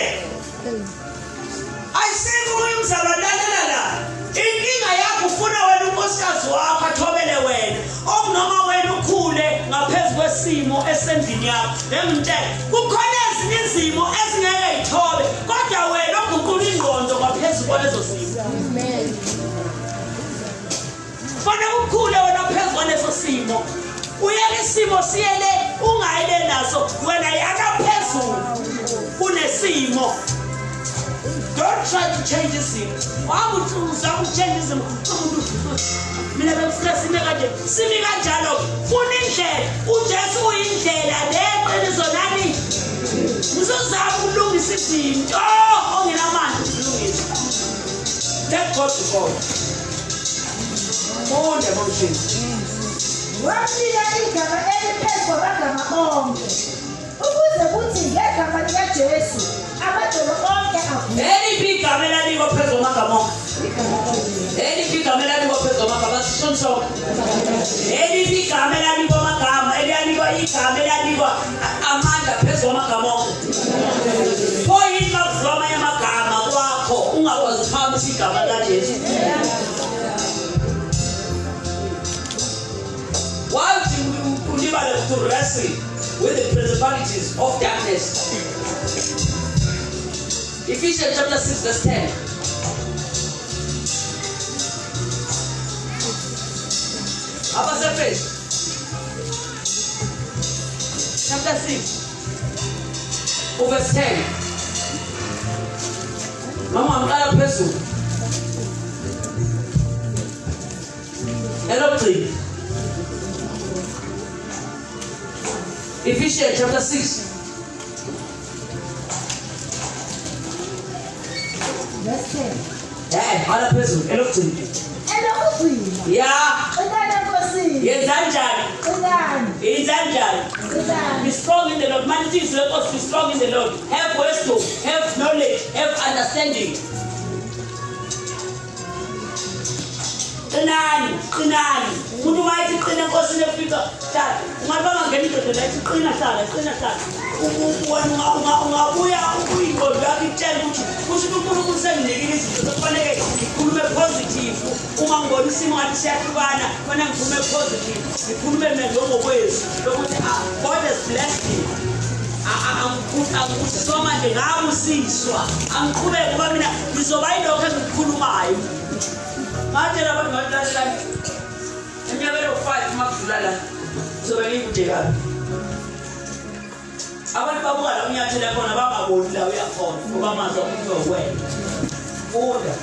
Ayisengumzalalalela la. Inkinga yakho ufuna wena unkosikazi wakho athobele wena. Okunoma wena ukhule ngaphezulu kwesimo esendlini yakho. Engimtshela kukhona ezinye izimo ezingeke yithobe kodwa wena oguqula ingqondo ngaphezulu kwalezo simo. Amen. Fana ukhule wena phezulu kwaleso simo. Uyeke isimo siyele ungayile naso wena yaka phezulu kunesimo. Don't try to change this thing. Why would you change this? Mina bengifuna sime kanje. Simi kanjalo. Funa indlela. uJesu uyindlela leqiniso nani. Ngizozama ukulungisa izinto ongenamandla ukulungisa. Let God to God. Monde mamshini. Wafika igama eliphezulu kwamagama onke. Ukuze kuthi ngegama likaJesu amadolo onke avuke. Eliphi igama elaliko phezulu kwamagama onke? Eliphi igama elaliko phezulu kwamagama sonke? Eliphi igama elaliko amagama elaliko igama elaliko amandla phezulu kwamagama onke? Poyini bakuvula amanye amagama kwakho ungakwazi ukuphakamisa igama likaJesu. Why do you live to wrestle with the principalities of darkness? Ephesians chapter 6 verse 10. Apa surface? Chapter 6 verse 10. Mama amkala pesu. Hello please. Ephesians chapter 6 verse 10. Hala phezulu elokugcina. Elokugcina. Yeah. Enkosi. Yenzanjani? Yenzanjani? Be strong in the Lord. Man, things let us be strong in the Lord. Have wisdom, have knowledge, have understanding. Qinani. Umuntu wayithi qina Nkosi nefika. Hlala. Ungabanga ngeni into la qina hlala. Ungabuya uyinqondo yakho itshela ukuthi kusho uNkulunkulu senginikile izinto zokufanele ngikhulume positive. uma ngibona isimo ngathi siyahlukana kona ngiphume positive ngikhulume ngokwezi lokuthi God has blessed me angusoma nje ngabusiswa angiqhubeke ngoba mina ngizoba yilokho engikukhulumayo manje labantu ngathi eminyakeni yo-5 makudlula la ngizobe ngikude kabi abantu babuka la unyathela khona bangaboni la uyakhona ngoba mazwa ukuthi uwena funda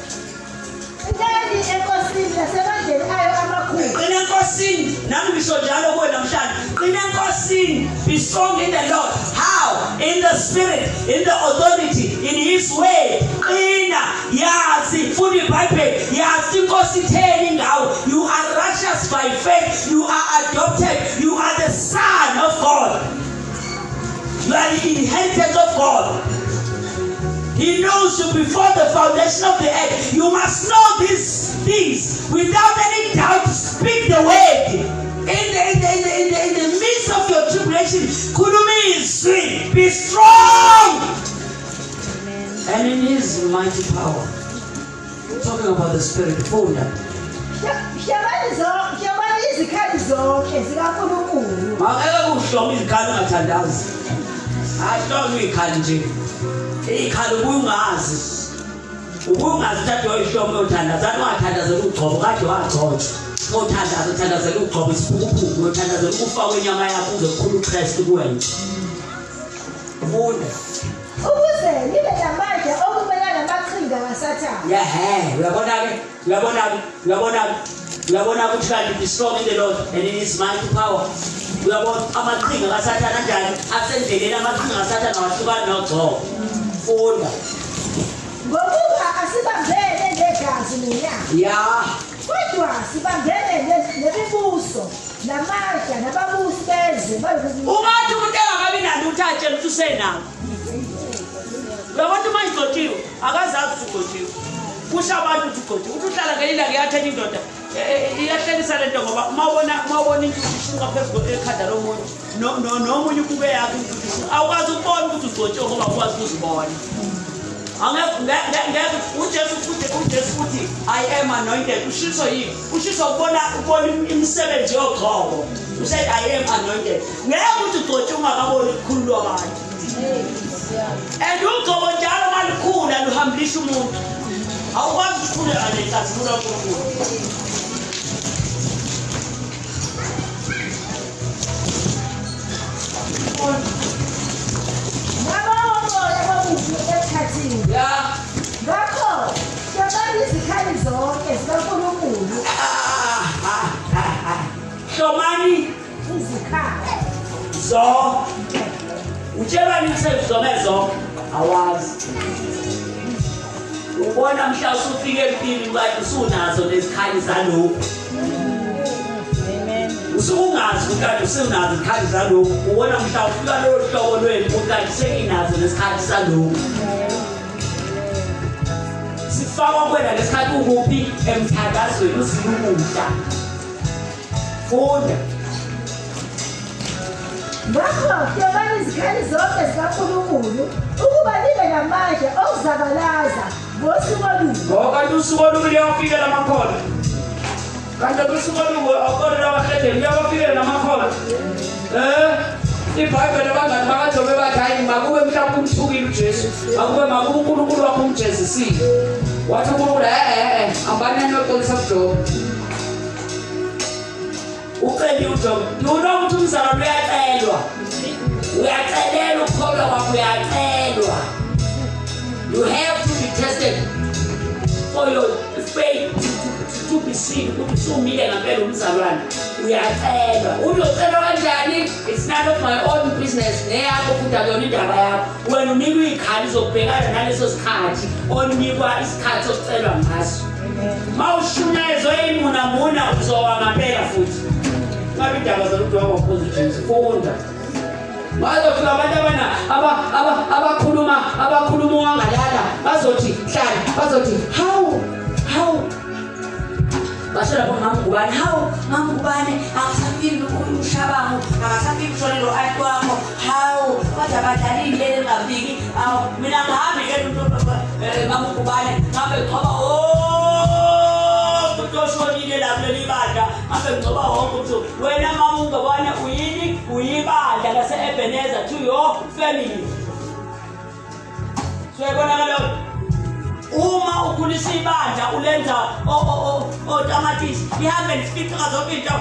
Ndani enkosini nasebandleni ayo amakhulu. Qina enkosini nami ngisho njalo kuwe namhlanje. Qina enkosini. Be strong in the Lord. How? In the spirit, in the authority, in his way. Qina yazi futhi iBhayibheli yazi inkosi itheni ngawe. You are righteous by faith. You are adopted. You are the son of God. You are the inheritance of God. He knows you before the foundation of the earth. You must know these things without any doubt. Speak the word. In the midst of your tribulation, Kurumi is sweet. Be strong. And in his mighty power. We're talking about the spirit. Funda. Shabani izikhali zonke zikaNkulunkulu. Makeke kuhloma izikhali ungathandazi. Ahloma izikhali nje. Ikhali ubungazi uthatha uyihlomo uthandaza ungathandazela ugcobo kade wagcotshwa uthandazela ugcobo isiphukuphuku uthandazela ukufa kwenyama yakho uzokhulu uChristu kuwena funda ukuze nibe namandla okumelana namaqhinga kaSathane uyabona ukuthi kanti be strong in the Lord and in his mighty power. Uyabona amaqhinga kaSathane kanjani asendleleni amaqhinga kaSathane awahlukani nogcobo funda ngokuba asibambene negazi nenyama kodwa sibambene nemibuso namandla nababusi bezwe ungathi umuntu engakabi nalo uthathe ukuthi usenako uyabona uma igcotshiwe akazazi ukuthi ugcotshiwe kusho abantu ukuthi ugcotshiwe ukuthi uhlala ngelila ngiyathena indoda iyahlekisa lento ngoba umawubona into ishuka phezulu ekhanda lomuntu nomunye ukube yakhe into awukwazi ukubona ukuthi ugcotshiwe ngoba ukwazi ukuzibona uJesu futhi I am anointed ushiso yini ushiso ubona imisebenzi yogcobo you said I am anointed ngeke uthi ugcotshe ungakaboni ukukhululwa abantu and ugcobo njalo malikhula luhambilisha umuntu awukwazi ukukhuleka nenkazimulo kaNkulunkulu ngakho shabani izikhali zonke zikaNkulunkulu hlomani izikhali zonke utshela zonke awazi ubona mhla usufike empini bathi usunazo lezikhali zalokhu usungazi ukuthi usunazo izikhali zalokhu ubona mhla ufika lo hlobo lweni ukuthi sekinazo lezikhali zalokhu sifakwa kwena lesikhathi ukuphi emthandazweni uzilukuhla funda ngakho shabani izikhali zonke zikaNkulunkulu ukuba nibe namandla okuzabalaza ngosuku olubi kanti usuku olubi liyawafika lamakhola kanti usuku olubi akhola lawahledela liyawafika lamakhola iBhayibheli abangani bakaJobe bathi hayi makube mhlawumbe umthukile uJesu makube uNkulunkulu wakho umjezisile wathi uNkulunkulu ambani noxolisa kuJobe uceli uJobe yona ukuthi umzalwane uyacelwa ukholwa kwakho uyacelwa you have to be tested for your faith to be seen ukuthi usumile ngempela umzalwane uyacelwa uyocelwa kanjani it's none of my own business neyakho futhi akuyona indaba yakho wena unikwa izikhali zokubhekana naleso sikhathi onikwa isikhathi sokucelwa ngaso mawushunyezwe imunamuna uzowa ngempela futhi ngabe indaba zokuthi wangaphoza uJesu funda bazofika abantu abakhuluma wangalala bazothi hlala bazothi how basela bona ngubani ngangubani akasafiki uShabangu akasafiki ushonelo ayikho how kodwa badlalile engafiki mina ngahambi ke ngangubani ngabe qoba abe ngoba wonke umuntu wena mama ungabona uyini uyibandla lase-Ebenezer to your family. So yabona kaloku uma ukhulisa ibandla ulenza otamatisi ihambe lifica zonke into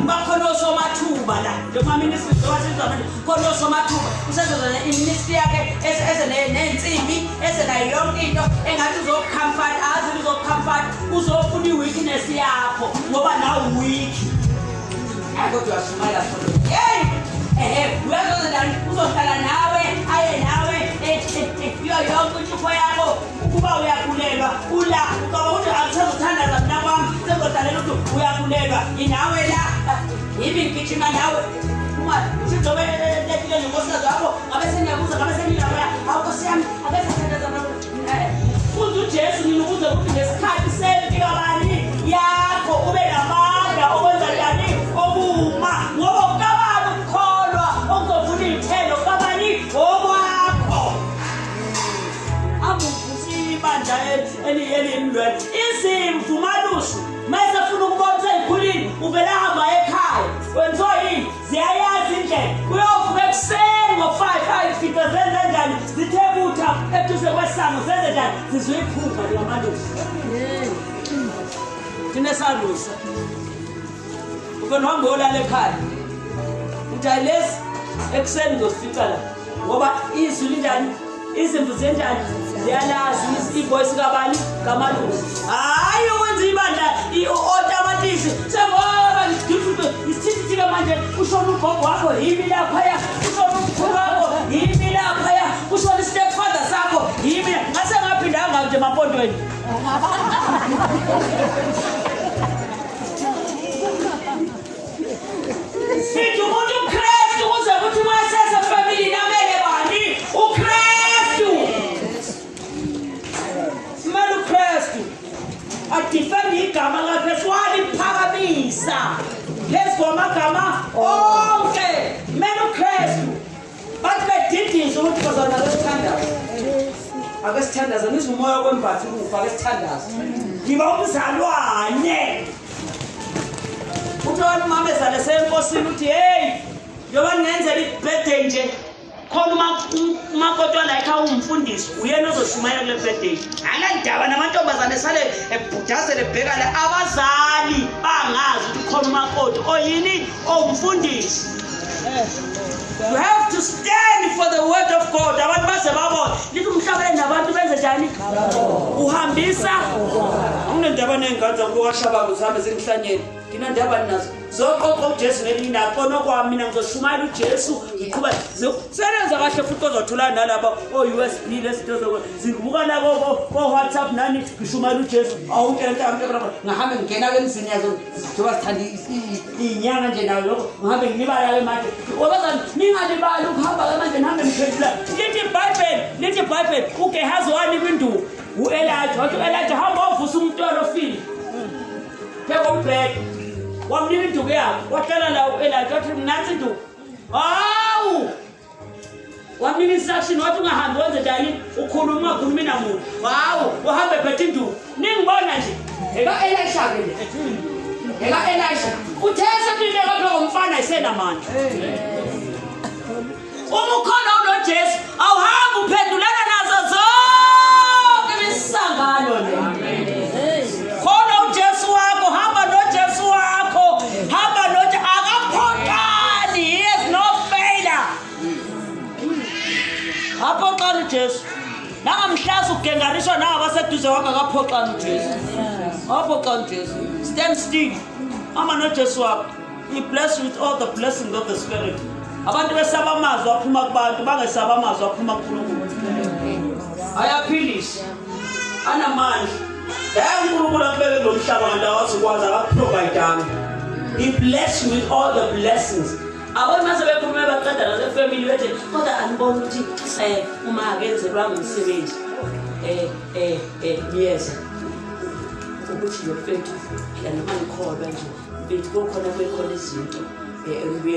bakhona osomathuba la njengoba ministry zowasenza khona osomathuba usezozana iministry yakhe eze nensimbi eze nayo yonke into engathi uzocomfort azi uzocomfort uzofuna i-weakness yakho ngoba nawe weak kodwa uyashumayela khona uyazozana uzohlala nawe aye nawe yonke inhlupho yakho ukuba uyakhulelwa ula ngoba uthi akusazothandaza mina kwami sezodalela ukuthi uyakhulelwa inawe la yimi ngigijima nawe uma sizobe letile ngenkosikazi wakho ngabe seniyabuza ngabe senilabaya awukosi yami akesathandaza futhi uJesu nina ukuze ukuthi ngesikhathi sempi kabani yakho ube namandla okwenza njani okuma ngoba ukabani ukukholwa okuzofuna iy'thelo kabani okwakho ibandla elimlwela izimvu malusi mayesefuna ukubonisa ey'khulini uvela hamba ekhaya wenziwa yini ziyayazi indlela uyovuka ekuseni ngo-5 ayifika zenze njani zithe butha eduze kwesango zenze njani zizoyiphupha lingamalusi thina salusa uvena uhambe yolala ekhaya uthi ayilesi ekuseni ngizosifica la ngoba izwi linjani izimvu zenjani ziyalazi ivoice kabani kamalusi hayi ukwenza ibandla otamatisi sengoba isithithike manje ushona ugogo wakho yimi laphaya ushona umkhulu wakho yimi laphaya ushona i-stepfather sakho yimi ngase ngaphindanga nje emampondweni sithi umuntu uKristu ukuze ukuthi uma esesefamily namele bani uKristu simele uKristu adifende igama lakhe swaliphakamisa phezu kwamagama onke mele uKristu bathi bedidisa ukuthi bazana akesithandaza nizwe umoya kwembathi ukufa akesithandaza ngiba umzalwane uthola umama ezale senkosini uthi hey njoba ngenzela ibirthday nje khona umakotwana yakhe awumfundisi uyena ozoshumayela kule birthday alandaba namantombazane esale ebhudazele ebhekale abazali bangazi ukuthi khona umakoti oyini owumfundisi. You have to stand for the word of God. Abantu base babona lithi umhlabeni nabantu benze njani uhambisa unendaba nenganza kuka Shabangu zihambe zingihlanyele nginandaba nazo zoqoqa uJesu ngelinakho kwami mina ngizoshumayela uJesu ngiqhubeka sebenza kahle futhi ozothola nalabo o-USB lesito zibuka la ko WhatsApp nani ngishumayela uJesu awuntenta ngahambe ngena emzini yazo njoba sithanda inyanga nje nayo lokho ngahambe ngibala ke manje wabazana ningalibali ukuhamba ke manje nihambe niphendula lithi iBhayibheli uGehazi wanikwinduku u-Elijah wathi u-Elijah hamba uvusa umntwana ofile pheko umbhede wamnika induku yakhe wahlala la u-Elijah wathi nansi induku hawu wamnika instruction wathi ungahambi wenze njani ukhuluma ungakhulumi namuntu hawu uhambe phethe induku ningibona nje eka-Elisha-ke le eka-Elisha uthe sekulileka pheko umfana isenamandla uma ukhona unoJesu awuhambe uphendulana nazo zonke imisangano le khona uJesu wakho hamba noJesu wakho hamba noJesu akaphokali he is no failure aphoqala uJesu nangamhlaza ugengarishwa nangabaseduze wakho akaphoqala uJesu aphoqala uJesu stand still hamba noJesu wakho he blessed with all the blessings of the Spirit. Abantu besaba amazwi aphuma kubantu bangesaba amazwi aphuma kuNkulunkulu ayaphilisa anamandla uNkulunkulu akubeke lo mhlaba kanti awazikwazi akaprovide he blessed you with all the blessings abantu mase bephuma baqeda la family bethe kodwa anibona ukuthi uma akenzelwa umsebenzi yes ukuthi your faith yani manikholwa nje bethi kokhona kwekhona izinto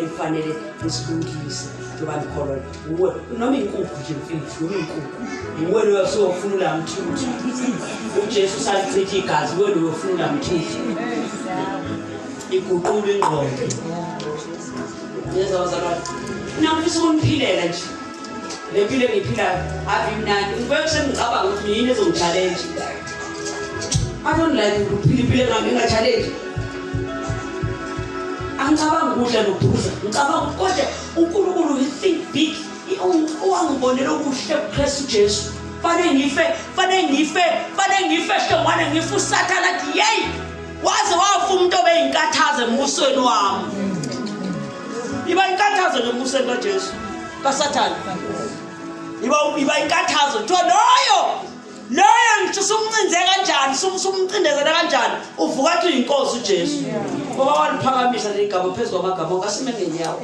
kufanele isilungise njengoba nikholwa uwe noma inkukhu nje mfethu noma inkukhu uwe lo usofuna umthuthi uJesu salichithi igazi uwe lo ufuna umthuthi iguqula ingqondo. Yeza wazalwane. Nangifisa ukuniphilela nje. Le mpilo engiphilayo ave imnandi. Ngibeke sengicabanga ukuthi yini ezongchallenge. I don't like ukuphila impilo engami enga-challenge. Angicabanga ukudla nokuphuza. Ngicabanga kodwa uNkulunkulu he think big. Owangibonela okuhle kuKristu Jesu. Fanele ngife hlongwane ngife uSathane athi hey waze wafa umuntu obeyinkathazo embusweni wami. Iba inkathazo ngembusweni kaJesu kaSathane. Iba inkathazo kuthiwa loyo ngisho sumncinze kanjani sumcindezela kanjani uvuka athi uyinkosi uJesu. Ngoba waniphakamisa le gama phezulu kwamagama onke asime ngenyawo.